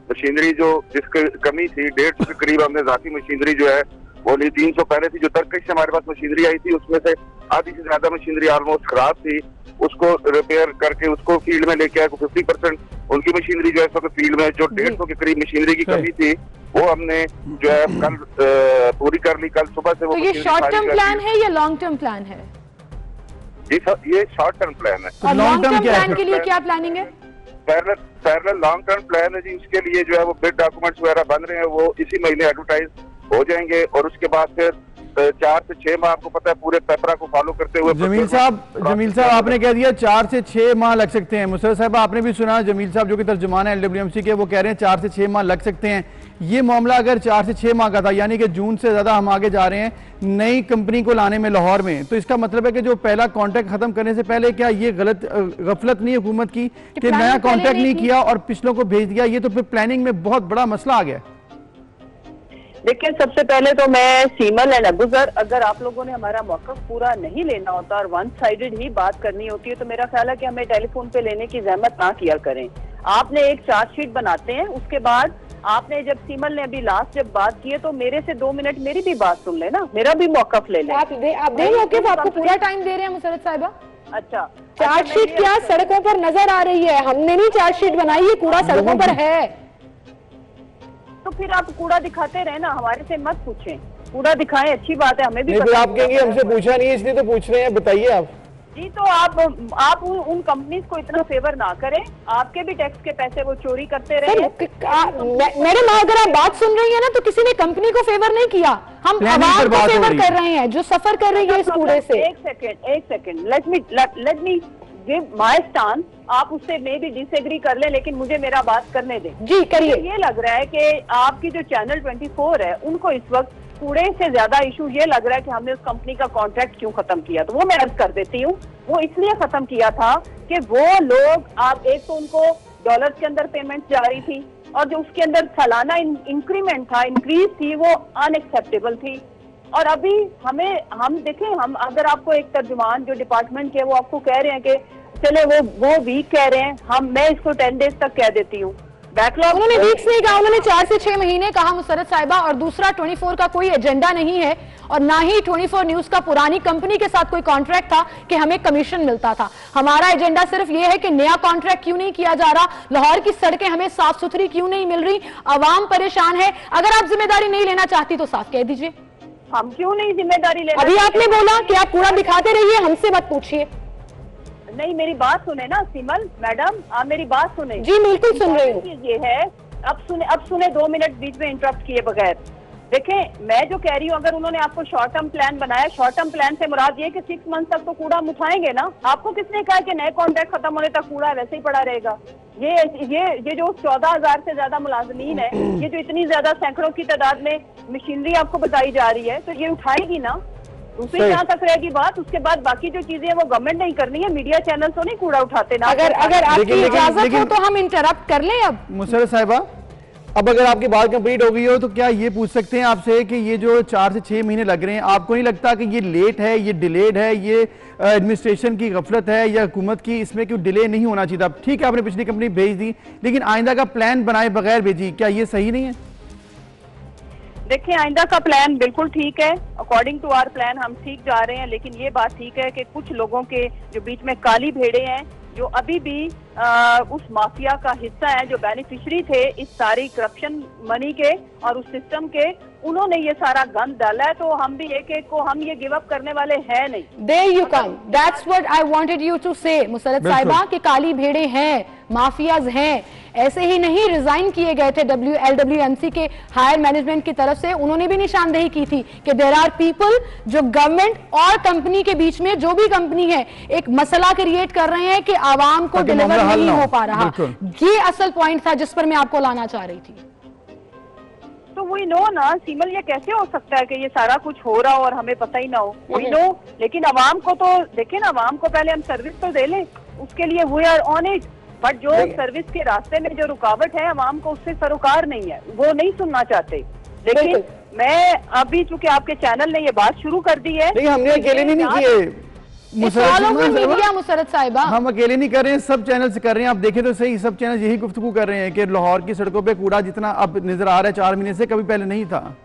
मशीनरी जो जिसकी कमी थी 150 के करीब हमने जाती मशीनरी जो है वो ली। 300 पहले थी, जो तर्कश से हमारे पास मशीनरी आई थी उसमें से आधी से ज्यादा मशीनरी ऑलमोस्ट खराब थी, उसको रिपेयर करके उसको फील्ड में लेके आए। 50% उनकी मशीनरी जो है इस वक्त फील्ड में, जो 150 के करीब मशीनरी की कमी थी वो हमने जो है कल पूरी कर ली। कल सुबह से वो तो ये शॉर्ट टर्म प्लान है या लॉन्ग टर्म प्लान है? जी सर, ये शॉर्ट टर्म प्लान है। और लॉन्ग टर्म प्लान के लिए क्या प्लानिंग है? पैरेलल लॉन्ग टर्म प्लान है जी। उसके लिए जो है वो बिड डॉक्यूमेंट्स वगैरह बन रहे हैं, वो इसी महीने एडवर्टाइज हो जाएंगे और उसके बाद फिर 4 से 6 माह आपको पता है पूरे पेपरा को फॉलो करते हुए। जमील साहब आपने कह दिया 4 से 6 माह लग सकते हैं। मुसरत साहब आपने भी सुना, जमील साहब जो कि तर्जुमान है LWMC के, वो कह रहे हैं 4 से 6 माह लग सकते हैं। ये मामला अगर 4 से 6 माह का था, यानी कि जून से ज्यादा हम आगे जा रहे हैं नई कंपनी को लाने में लाहौर में, तो इसका मतलब है कि जो पहला कॉन्ट्रैक्ट खत्म करने से पहले क्या ये गफलत नहीं हुकूमत की कि नया कॉन्ट्रैक्ट नहीं किया और पिछलों को भेज दिया? ये तो फिर प्लानिंग में बहुत बड़ा मसला आ गया। देखिए, सबसे पहले तो मैं सीमल एंड अबूजर, अगर आप लोगों ने हमारा मौक़िफ़ पूरा नहीं लेना होता और वन साइडेड ही बात करनी होती है तो मेरा ख्याल है कि हमें टेलीफोन पे लेने की जहमत ना किया करें। आपने एक चार्जशीट बनाते हैं, उसके बाद आपने जब सीमल ने अभी लास्ट जब बात की है तो मेरे से 2 मिनट मेरी भी बात सुन ले ना, मेरा भी मौक़िफ़ ले ले। आप आपको पूरा टाइम दे रहे हैं मुसरत साहिबा। अच्छा, चार्जशीट क्या सड़कों पर नजर आ रही है? हमने नहीं चार्जशीट बनाई है, कूड़ा सड़कों पर है। तो फिर आप कूड़ा दिखाते रहे ना, हमारे से मत पूछें। कूड़ा दिखाएं, अच्छी बात है, हमें भी। फिर आप कहेंगे हमसे पूछा नहीं इसलिए तो पूछ रहे हैं, बताइए आप। जी, तो आप उन कंपनीज को इतना फेवर ना करें, आपके भी टैक्स के पैसे वो चोरी करते रहे। मैडम, अगर आप बात सुन रही है ना तो किसी ने कंपनी को फेवर नहीं किया, हम आवाम को फेवर कर रहे हैं जो सफर कर रही है इस कूड़े से। एक second, let me give my stance. आप उससे मे भी डिसएग्री कर ले, लेकिन मुझे मेरा बात करने दें। जी करिए। ये लग रहा है कि आपकी जो चैनल 24 है उनको इस वक्त कूड़े से ज्यादा इशू ये लग रहा है कि हमने उस कंपनी का कॉन्ट्रैक्ट क्यों खत्म किया। तो वो मैं अर्ज कर देती हूँ, वो इसलिए खत्म किया था कि वो लोग, आप एक तो उनको डॉलर के अंदर पेमेंट जा रही थी और जो उसके अंदर सालाना इंक्रीमेंट था, इंक्रीज थी, वो अनएक्सेप्टेबल थी। और अभी हम देखें, हम अगर आपको एक तर्जुमान जो डिपार्टमेंट के वो आपको कह रहे हैं कि चले वो वीक कह रहे हैं, मैं इसको 10 डेज तक कह देती हूँ। बैकलॉग उन्होंने वीक्स नहीं कहा, उन्होंने 4 से 6 महीने कहा मुसरत साहिबा। और दूसरा 24 का कोई एजेंडा नहीं है और ना ही 24 न्यूज का पुरानी कंपनी के साथ कोई कॉन्ट्रैक्ट था कि हमें कमीशन मिलता था। हमारा एजेंडा सिर्फ ये है कि नया कॉन्ट्रैक्ट क्यों नहीं किया जा रहा, लाहौर की सड़कें हमें साफ सुथरी क्यों नहीं मिल रही, आवाम परेशान है। अगर आप जिम्मेदारी नहीं लेना चाहती तो साफ कह दीजिए। हम क्यों नहीं जिम्मेदारी लेना? अभी आपने बोला कि आप कूड़ा दिखाते रहिए, हमसे मत पूछिए। नहीं, मेरी बात सुने ना सिमल मैडम, आप मेरी बात सुने। जी बिल्कुल सुन रही हूँ। ये है, अब सुने 2 मिनट बीच में इंटरप्ट किए बगैर। देखें, मैं जो कह रही हूँ, अगर उन्होंने आपको शॉर्ट टर्म प्लान बनाया, शॉर्ट टर्म प्लान से मुराद ये कि 6 मंथ तक तो कूड़ा हम उठाएंगे ना। आपको किसने कहा कि नए कॉन्ट्रैक्ट खत्म होने तक कूड़ा वैसे ही पड़ा रहेगा? ये जो 14,000 से ज्यादा मुलाजमीन है, ये जो इतनी ज्यादा सैकड़ों की तादाद में मशीनरी आपको बताई जा रही है, तो ये उठाएगी ना। दूसरी जहाँ तक रहेगी बात, उसके बाद बाकी जो चीजें हैं वो गवर्नमेंट नहीं करनी है, मीडिया चैनल तो नहीं कूड़ा उठाते ना। अगर आपकी इजाजत हो तो हम इंटरप्ट कर लें। अब मुसर्रत साहिबा, अब अगर आपकी बात कंप्लीट हो गई हो तो क्या ये पूछ सकते हैं आपसे कि ये जो 4 से 6 महीने लग रहे हैं, आपको नहीं लगता कि ये लेट है, ये डिलेड है, ये एडमिनिस्ट्रेशन की गफलत है या हुकूमत की? इसमें क्यों डिले नहीं होना चाहिए था? ठीक है, आपने पिछली कंपनी भेज दी, लेकिन आइंदा का प्लान बनाए बगैर भेजी, क्या ये सही नहीं है? देखिए, आइंदा का प्लान बिल्कुल ठीक है, अकॉर्डिंग टू आवर प्लान हम ठीक जा रहे हैं। लेकिन ये बात ठीक है कि कुछ लोगों के जो बीच में काली भेड़े हैं, जो अभी भी उस माफिया का हिस्सा है, जो बेनिफिशरी थे इस सारी करप्शन मनी के और उस सिस्टम के, उन्होंने ये सारा गंद डाला है। तो हम भी एक को हम ये गिव अप करने वाले हैं नहीं। There you come. That's what I wanted you to say, Musarrat साहिबा, कि काली भेड़े हैं, माफियाज हैं। ऐसे ही नहीं रिजाइन किए गए थे LWMC के हायर मैनेजमेंट की तरफ से। उन्होंने भी निशानदेही की थी कि देयर आर पीपल जो गवर्नमेंट और कंपनी के बीच में, जो भी कंपनी है, एक मसला क्रिएट कर रहे हैं कि आवाम को डिलीवर नहीं हो पा रहा। ये असल पॉइंट था जिस पर मैं आपको लाना चाह रही थी। तो वही नो ना सीमल, ये कैसे हो सकता है कि ये सारा कुछ हो रहा हो और हमें पता ही ना हो? वही नो, लेकिन आवाम को तो देखें ना, आवाम को पहले हम सर्विस तो दे लें, उसके लिए we are on it. But जो सर्विस के रास्ते में जो रुकावट है, आवाम को उससे सरोकार नहीं है, वो नहीं सुनना चाहते। लेकिन मैं अभी चूंकि आपके चैनल ने ये बात शुरू कर दी है, नहीं हमने अकेले नहीं किए मुसर्रत साहिबा, हम अकेले नहीं कर रहे हैं, सब चैनल से कर रहे हैं। आप देखें तो सही, सब चैनल यही गुफ्तगू कर रहे हैं कि लाहौर की सड़कों पे कूड़ा जितना अब नजर आ रहा है 4 महीने से, कभी पहले नहीं था।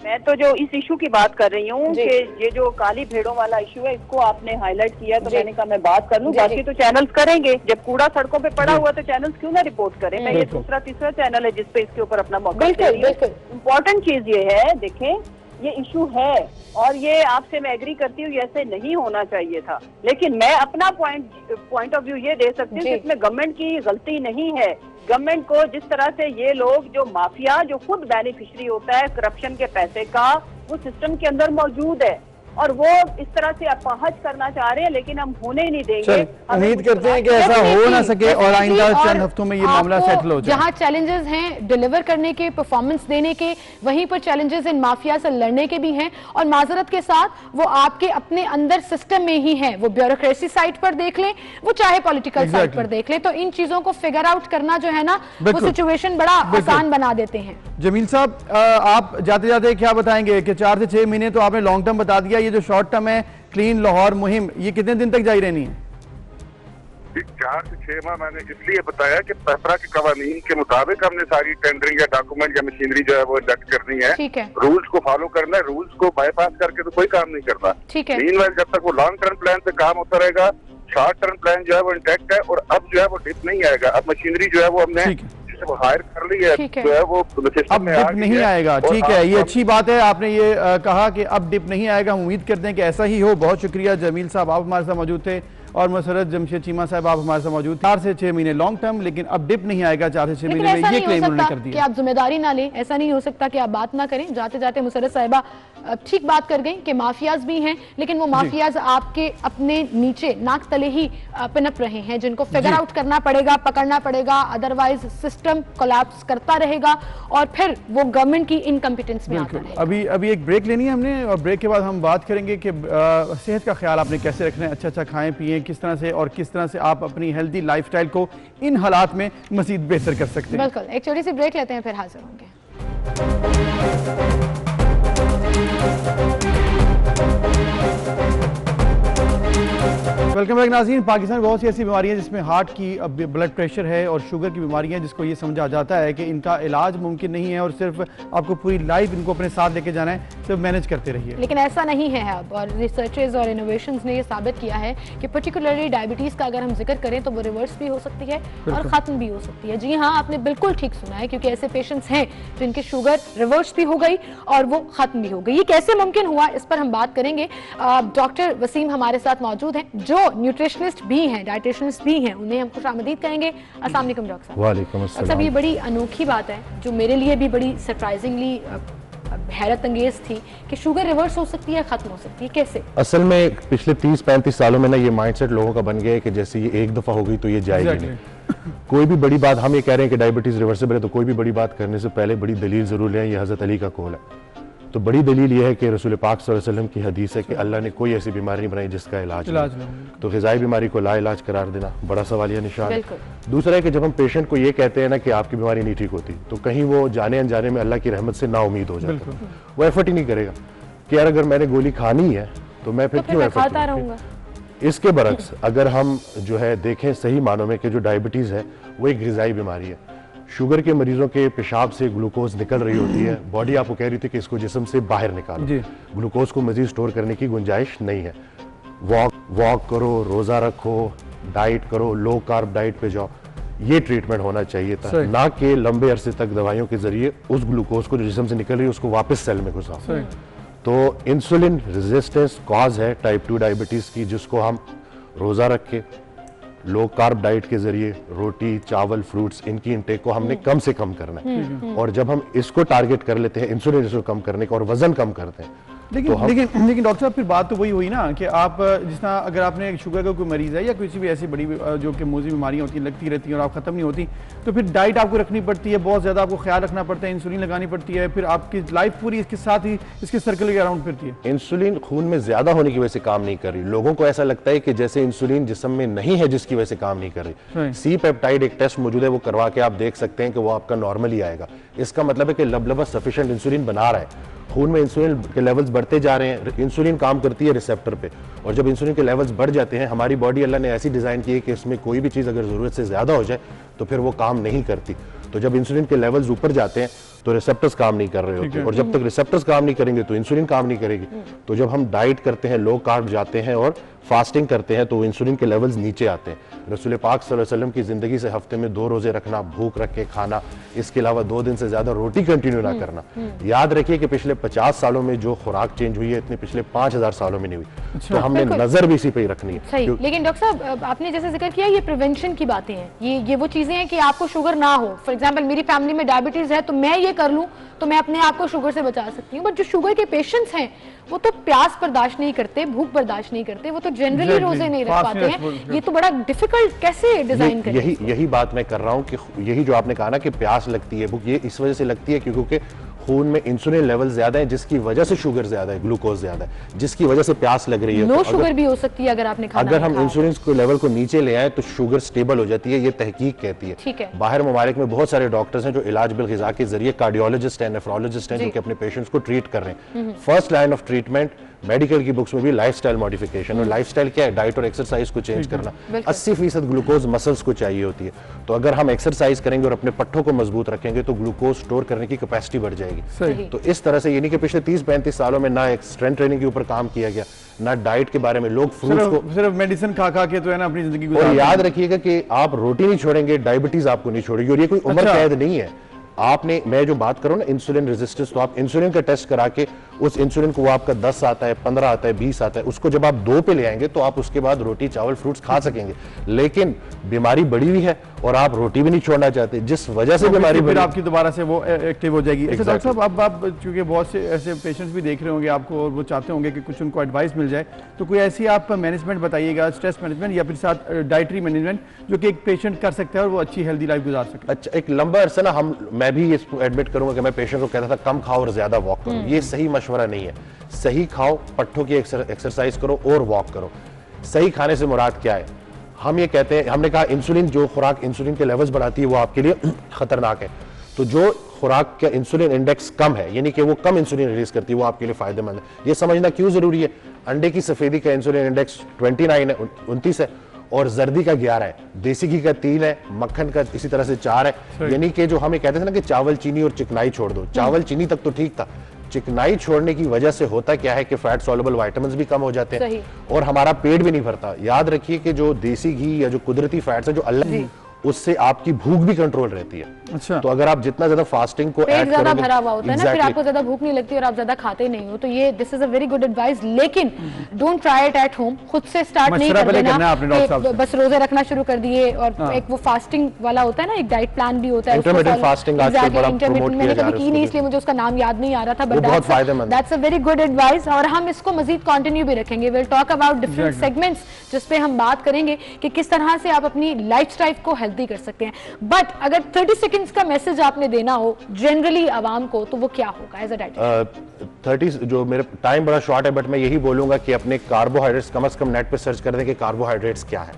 मैं तो जो इस इशू की बात कर रही हूँ कि ये जो काली भेड़ों वाला इशू है, इसको आपने हाईलाइट किया, तो मैंने कहा मैं बात कर लूँ। बाकी तो चैनल्स करेंगे, जब कूड़ा सड़कों पे पड़ा हुआ तो चैनल्स क्यों ना रिपोर्ट करें। मैं ये दूसरा तीसरा चैनल है जिसपे इसके ऊपर अपना मौका दे रही हूं। इम्पोर्टेंट चीज ये है, देखें ये इशू है और ये आपसे मैं एग्री करती हूँ, ऐसे नहीं होना चाहिए था। लेकिन मैं अपना पॉइंट ऑफ व्यू ये दे सकती हूँ कि इसमें गवर्नमेंट की गलती नहीं है। गवर्नमेंट को जिस तरह से ये लोग, जो माफिया जो खुद बेनिफिशरी होता है करप्शन के पैसे का, वो सिस्टम के अंदर मौजूद है और वो इस तरह से अपहज करना चाह रहे हैं, लेकिन हम होने नहीं देंगे। उम्मीद करते हैं कि ऐसा हो ना सके और आइंदा चंद हफ्तों में ये मामला सेटल हो जाए। जहां चैलेंजेस हैं डिलीवर करने के, परफॉर्मेंस देने के, वहीं पर चैलेंजेस इन माफिया से लड़ने के भी हैं। और माजरत के साथ वो आपके अपने अंदर सिस्टम में ही है, वो ब्यूरोक्रेसी साइड पर देख लें, वो चाहे पॉलिटिकल साइड पर देख लें। तो इन चीजों को फिगर आउट करना जो है ना, वो सिचुएशन बड़ा आसान बना देते हैं। जमील साहब, आप जाते जाते क्या बताएंगे कि 4 से 6 महीने तो आपने लॉन्ग टर्म बता दिया, ये जो शॉर्ट टर्म है क्लीन लाहौर मुहिम, ये कितने दिन तक जारी रहनी है? 4 से 6 माह मैंने इसलिए बताया कि पेपरा के कवानीन के मुताबिक हमने सारी टेंडरिंग या डॉक्यूमेंट या मशीनरी जो है वो इंडक्ट करनी है। ठीक है, रूल्स को फॉलो करना है, रूल्स को बाईपास करके तो कोई काम नहीं करता। ठीक है, मीनवाइल जब तक वो लॉन्ग टर्म प्लान पे काम होता रहेगा, शॉर्ट टर्म प्लान जो है वो इंटैक्ट है और अब जो है वो डिप नहीं आएगा। अब मशीनरी जो है वो हमने वो हायर कर ली है, जो है वो अब डिप नहीं आएगा। ठीक है, ये अच्छी बात है, आपने ये कहा कि अब डिप नहीं आएगा। हम उम्मीद करते हैं कि ऐसा ही हो। बहुत शुक्रिया जमील साहब, आप हमारे साथ मौजूद थे, और मुसर्रत जमशेद चीमा साहब आप हमारे साथ मौजूद। 4 से 6 महीने लॉन्ग टर्म, लेकिन अब डिप नहीं आएगा 4 से 6 महीने में, ये क्लेम उन्होंने कर दिया। कि आप जिम्मेदारी ना लें, ऐसा नहीं हो सकता कि आप बात ना करें। जाते जाते मुसर्रत साहिबा ठीक बात कर गई कि माफियाज भी हैं, लेकिन वो माफियाज आपके अपने नीचे नाक तले ही पिनप रहे हैं, जिनको फिगर आउट करना पड़ेगा, पकड़ना पड़ेगा, अदरवाइज सिस्टम कोलैप्स करता रहेगा और फिर वो गवर्नमेंट की इनकम्पिटेंस में आता रहेगा। अभी एक ब्रेक लेनी है हमने, और ब्रेक के बाद हम बात करेंगे कि सेहत का ख्याल आपने कैसे रखना है, अच्छा खाएं पिएं किस तरह से, और किस तरह से आप अपनी हेल्दी लाइफस्टाइल को इन हालात में मजीद बेहतर कर सकते हैं। बिल्कुल, एक छोटी सी ब्रेक लेते हैं, फिर हाजिर होंगे। वेलकम बैक नाज़रीन। पाकिस्तान में बहुत सी ऐसी बीमारियां जिसमें हार्ट की, ब्लड प्रेशर है और शुगर की बीमारियां, जिसको ये समझा जाता है कि इनका इलाज मुमकिन नहीं है और सिर्फ आपको पूरी लाइफ इनको अपने साथ लेके जाना है, सिर्फ मैनेज करते रहिए। लेकिन ऐसा नहीं है अब, और रिसर्चेस और इनोवेशंस ने ये साबित किया है कि पर्टिकुलरली डायबिटीज़ का अगर हम जिक्र करें तो वो रिवर्स भी हो सकती है और ख़त्म भी हो सकती है। जी हाँ, आपने बिल्कुल ठीक सुना है, क्योंकि ऐसे पेशेंट्स हैं जिनकी शुगर रिवर्स भी हो गई और वो ख़त्म भी हो गई। ये कैसे मुमकिन हुआ, इस पर हम बात करेंगे। डॉक्टर वसीम हमारे साथ मौजूद हैं, जो न्यूट्रिशनिस्ट भी हैं, डाइटिशियनिस्ट भी हैं, उन्हें हम खुशामदीद कहेंगे। अस्सलाम वालेकुम डॉक्टर साहब। वालेकुम अस्सलाम। डॉक्टर साहब, ये बड़ी अनोखी बात है जो मेरे लिए भी बड़ी सरप्राइजिंगली हैरत अंगेज थी कि शुगर रिवर्स हो सकती है, खत्म हो सकती है, कैसे? असल में पिछले 30-35 सालों में ना ये माइंडसेट लोगों का बन गया है कि जैसे ये एक दफा हो गई तो ये जाएगी नहीं। कोई भी बड़ी बात, हम ये कह रहे हैं कि डायबिटीज रिवर्सिबल है, तो कोई भी बड़ी बात करने से पहले बड़ी दलील जरूर लें। ये हजरत अली का कौल है। तो बड़ी दलील ये है कि रसूल पाक सल्लल्लाहु अलैहि वसल्लम की हदीस है कि अल्लाह ने कोई ऐसी बीमारी नहीं बनाई जिसका इलाज नहीं। तो ग़िज़ाई बीमारी को ला इलाज करार देना बड़ा सवालिया निशान है। दूसरा है कि जब हम पेशेंट को ये कहते हैं ना कि आपकी बीमारी नहीं ठीक होती, तो कहीं वो जाने अनजाने में अल्लाह की रहमत से नाउमीद हो जाता है। वो एफर्ट ही नहीं करेगा कि यार अगर मैंने गोली खानी है तो मैं फिर क्यों एफर्ट करूंगा। इसके बरक्स अगर हम जो है देखें सही मानों में कि जो डायबिटीज़ है वो एक ग़िज़ाई बीमारी है। शुगर के मरीजों के पेशाब से ग्लूकोज निकल रही होती है, बॉडी आपको कह रही थी कि इसको जिस्म से बाहर निकालो, ग्लूकोज को मजीद स्टोर करने की गुंजाइश नहीं है। वॉक करो, रोज़ा रखो, डाइट करो, लो कार्ब डाइट पे जाओ, ये ट्रीटमेंट होना चाहिए था, ना कि लंबे अरसे तक दवाइयों के जरिए उस ग्लूकोज को जो जिस्म से निकल रही है उसको वापस सेल में घुसाओ। तो इंसुलिन रेजिस्टेंस कॉज है टाइप 2 डायबिटीज की, जिसको हम रोज़ा रख के लो कार्ब डाइट के जरिए रोटी, चावल, फ्रूट्स, इनकी इंटेक को हमने कम से कम करना है। और जब हम इसको टारगेट कर लेते हैं इंसुलिन इसको कम करने का और वजन कम करते हैं, लेकिन डॉक्टर साहब फिर बात तो वही हुई ना कि आप जिस तरह अगर आपने शुगर का कोई मरीज है या किसी भी ऐसी बड़ी जो कि मौजी बीमारियां होती हैं लगती रहती हैं और आप खत्म नहीं होती, तो फिर डाइट आपको रखनी पड़ती है, बहुत ज़्यादा आपको ख्याल रखना पड़ता है, इंसुलिन लगानी पड़ती है, फिर आपकी लाइफ पूरी इसके साथ ही इसके सर्कल के अराउंड फिरती है। इंसुलिन खून में ज्यादा होने की वजह से काम नहीं कर रही। लोगों को ऐसा लगता है कि जैसे इंसुलिन जिस्म में नहीं है जिसकी वजह से काम नहीं कर रही। सी पेप्टाइड एक टेस्ट मौजूद है, वो करवा के आप देख सकते हैं कि वो आपका नॉर्मल ही आएगा। इसका मतलब है कि लबलबा सफिशिएंट इंसुलिन बना रहा है, खून में इंसुलिन के लेवल्स बढ़ते जा रहे हैं। इंसुलिन काम करती है रिसेप्टर पे, और जब इंसुलिन के लेवल्स बढ़ जाते हैं, हमारी बॉडी अल्लाह ने ऐसी डिजाइन की है कि इसमें कोई भी चीज अगर जरूरत से ज्यादा हो जाए तो फिर वो काम नहीं करती। तो जब इंसुलिन के लेवल्स ऊपर जाते हैं तो रिसेप्टर्स काम नहीं कर रहे होते, और जब तक रिसेप्टर्स काम नहीं करेंगे तो इंसुलिन काम नहीं करेगी। तो जब हम डाइट करते हैं, लो कार्ब जाते हैं और फास्टिंग करते हैं, तो इंसुलिन के लेवल्स नीचे आते हैं। रसूल पाक सल्लल्लाहु अलैहि वसल्लम की जिंदगी से हफ्ते में 2 रोजे रखना, भूख रख के खाना, इसके अलावा 2 दिन से ज्यादा रोटी कंटिन्यू ना करना। याद रखिए कि पिछले 50 सालों में जो खुराक चेंज हुई है इतने पिछले 5000 सालों में नहीं हुई। तो हमने नजर भी इसी पे ही रखनी है। सही। लेकिन डॉक्टर साहब आपने जैसे जिक्र किया ये प्रिवेंशन की बातें हैं, ये वो चीजें हैं कि आपको शुगर ना हो। फॉर एग्जाम्पल मेरी फैमिली में डायबिटीज है तो मैं ये कर लूं तो मैं अपने आप को शुगर से बचा सकती हूँ। बट जो शुगर के पेशेंट्स हैं वो तो प्यास बर्दाश्त नहीं करते, भूख बर्दाश्त नहीं करते, वो तो जनरली रोजे नहीं रख पाते हैं। ये तो बड़ा डिफिकल्ट कैसे डिजाइन करें। यही बात मैं कर रहा हूँ कि यही जो आपने कहा ना कि प्यास लगती है, भूख, ये इस वजह से लगती है क्योंकि खून में इंसुलिन लेवल ज्यादा है, जिसकी वजह से शुगर ज्यादा है, ग्लूकोज ज्यादा है, जिसकी वजह से प्यास लग रही है। लो शुगर भी हो सकती है अगर आपने खाना अगर हम इंसुलिन को लेवल को नीचे ले आए तो शुगर स्टेबल हो जाती है, ये तहकीक कहती है। ठीक है। बाहर ममालिक में बहुत सारे डॉक्टर्स हैं जो इलाज बिल ग़िज़ा के जरिए, कार्डियोलॉजिस्ट हैं, नेफ्रोलॉजिस्ट हैं, जो कि अपने पेशेंट्स को ट्रीट कर रहे हैं। First line of treatment medical की बुक्स में भी लाइफस्टाइल मॉडिफिकेशन, और लाइफस्टाइल क्या है? डाइट और एक्सरसाइज को चेंज करना। 80% ग्लूकोज मसल्स को चाहिए होती है, तो अगर हम एक्सरसाइज करेंगे और अपने पट्टों को मजबूत रखेंगे तो ग्लूकोज स्टोर करने की कैपेसिटी बढ़ जाएगी। तो इस तरह से ये नहीं कि पिछले 30-35 सालों में ना एक स्ट्रेंथ ट्रेनिंग के ऊपर काम किया गया, ना डाइट के बारे में, लोग फ्रूट्स को सिर्फ मेडिसिन खा के तो है ना अपनी जिंदगी गुजारते हैं। और याद रखिएगा कि आप रोटी नहीं छोड़ेंगे, डायबिटीज आपको नहीं छोड़ेगी, और ये कोई उम्र कैद नहीं है। आपने, मैं जो बात करूं ना इंसुलिन रेजिस्टेंस, तो आप इंसुलिन का टेस्ट करा के उस इंसुलिन को वो आपका 10 आता है, 15 आता है, 20 आता है, उसको जब आप 2 पे ले आएंगे तो आप उसके बाद रोटी, चावल, फ्रूट्स खा सकेंगे। लेकिन बीमारी बढ़ी हुई है और आप रोटी भी नहीं छोड़ना चाहते, जिस वजह से बीमारी फिर आपकी दोबारा से वो एक्टिव हो जाएगी। डॉक्टर साहब आप चूंकि बहुत से ऐसे पेशेंट्स भी देख रहे होंगे आपको और वो चाहते होंगे कि कुछ उनको एडवाइस मिल जाए, तो कोई ऐसी आप मैनेजमेंट बताइएगा, स्ट्रेस मैनेजमेंट या फिर साथ डाइटरी मैनेजमेंट, जो कि एक पेशेंट कर सकता है और वो अच्छी हेल्दी लाइफ गुजार सकता है। अच्छा, एक लंबा अरसा ना मैं भी एडमिट करूंगा कि मैं पेशेंट को कहता था कम खाओ और ज्यादा वॉक करो, ये सही मशवरा नहीं है। सही खाओ, पट्टों की एक्सरसाइज करो और वॉक करो। सही खाने से मुराद क्या है? हम ये कहते हैं, हमने कहा इंसुलिन, जो खुराक इंसुलिन के लेवल्स बढ़ाती है वो आपके लिए खतरनाक है। तो जो खुराक का इंसुलिन इंडेक्स कम है, यानी कि वो कम इंसुलिन रिलीज करती है, वो आपके लिए फायदेमंद है। ये समझना क्यों जरूरी है? अंडे की सफेदी का इंसुलिन इंडेक्स 29 है, 29 है, और जर्दी का 11 है, देसी घी का 3 है, मक्खन का इसी तरह से 4 है। यानी कि जो हमें कहते थे ना कि चावल, चीनी और चिकनाई छोड़ दो, चावल चीनी तक तो ठीक था, चिकनाई छोड़ने की वजह से होता क्या है कि फैट सॉल्युबल विटामिन्स भी कम हो जाते हैं और हमारा पेट भी नहीं भरता। याद रखिए कि जो देसी घी या जो कुदरती फैट्स है जो अल्लाह, उससे आपकी भूख भी कंट्रोल रहती है। अच्छा। तो अगर आप जितना ज्यादा फास्टिंग को पेट ज्यादा भरा हुआ होता है ना, फिर आपको ज्यादा भूख नहीं लगती और आप ज्यादा खाते नहीं हो, तो ये this is a very good advice. लेकिन don't try it at home, खुद से स्टार्ट नहीं कर देना, बस रोजे रखना शुरू कर दिए। और एक वो फास्टिंग वाला होता है ना, एक डाइट प्लान भी होता है, इंटरमिटेंट फास्टिंग आजकल बड़ा प्रमोट मैंने कभी की नहीं, इसलिए मुझे उसका नाम याद नहीं आ रहा था, बट बहुत फायदेमंद, that's a very good advice. और हम इसको मजीद कंटिन्यू भी रखेंगे। Will talk about different segments जिसपे हम बात करेंगे कि किस तरह से आप अपनी लाइफस्टाइल को हेल्दी कर सकते हैं। बट अगर 30 सेकंड्स का मैसेज आपने देना हो जनरली आवाम को, तो वो क्या होगा एज अ डाइटिशियन? 30 जो मेरे टाइम बड़ा शॉर्ट है, बट मैं यही बोलूंगा कि अपने कार्बोहाइड्रेट्स कम से कम नेट पे सर्च कर दें कि कार्बोहाइड्रेट्स क्या है।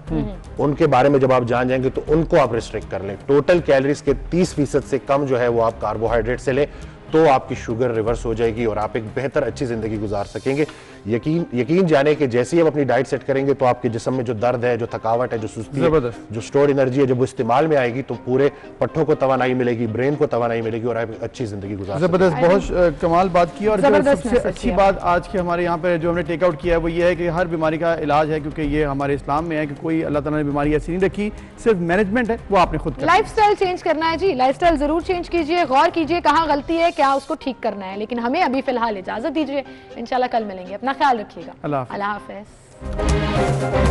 उनके बारे में जब आप जान जाएंगे तो उनको आप रिस्ट्रिक्ट कर लें। टोटल कैलोरीज के 30% से कम जो है वो आप कार्बोहाइड्रेट से लें, तो आपकी शुगर रिवर्स हो जाएगी और आप एक बेहतर अच्छी जिंदगी गुजार सकेंगे। यकीन जाने कि जैसे ही आप अपनी डाइट सेट करेंगे तो आपके जिस्म में जो दर्द है, जो थकावट है, जो सुस्ती है, जो स्टोर्ड एनर्जी है, जब वो इस्तेमाल में आएगी तो पूरे पट्टों को तवानाई मिलेगी, ब्रेन को तवानाई मिलेगी और आप एक अच्छी जिंदगी गुजार सकेंगे। जबरदस्त, बहुत कमाल बात की। और जो सबसे अच्छी बात आज के हमारे यहाँ पे जो हमने टेकआउट किया है वो ये है कि हर बीमारी का इलाज है, क्योंकि ये हमारे इस्लाम में है कि कोई अल्लाह ताला ने बीमारी ऐसी नहीं रखी, सिर्फ मैनेजमेंट है, वो आपने खुद लाइफस्टाइल चेंज करना है। जी लाइफस्टाइल जरूर चेंज कीजिए, गौर कीजिए कहाँ गलती है, क्या उसको ठीक करना है। लेकिन हमें अभी फिलहाल इजाजत दीजिए, इंशाल्लाह कल मिलेंगे। अपना ख्याल रखिएगा। अल्लाह हाफिज।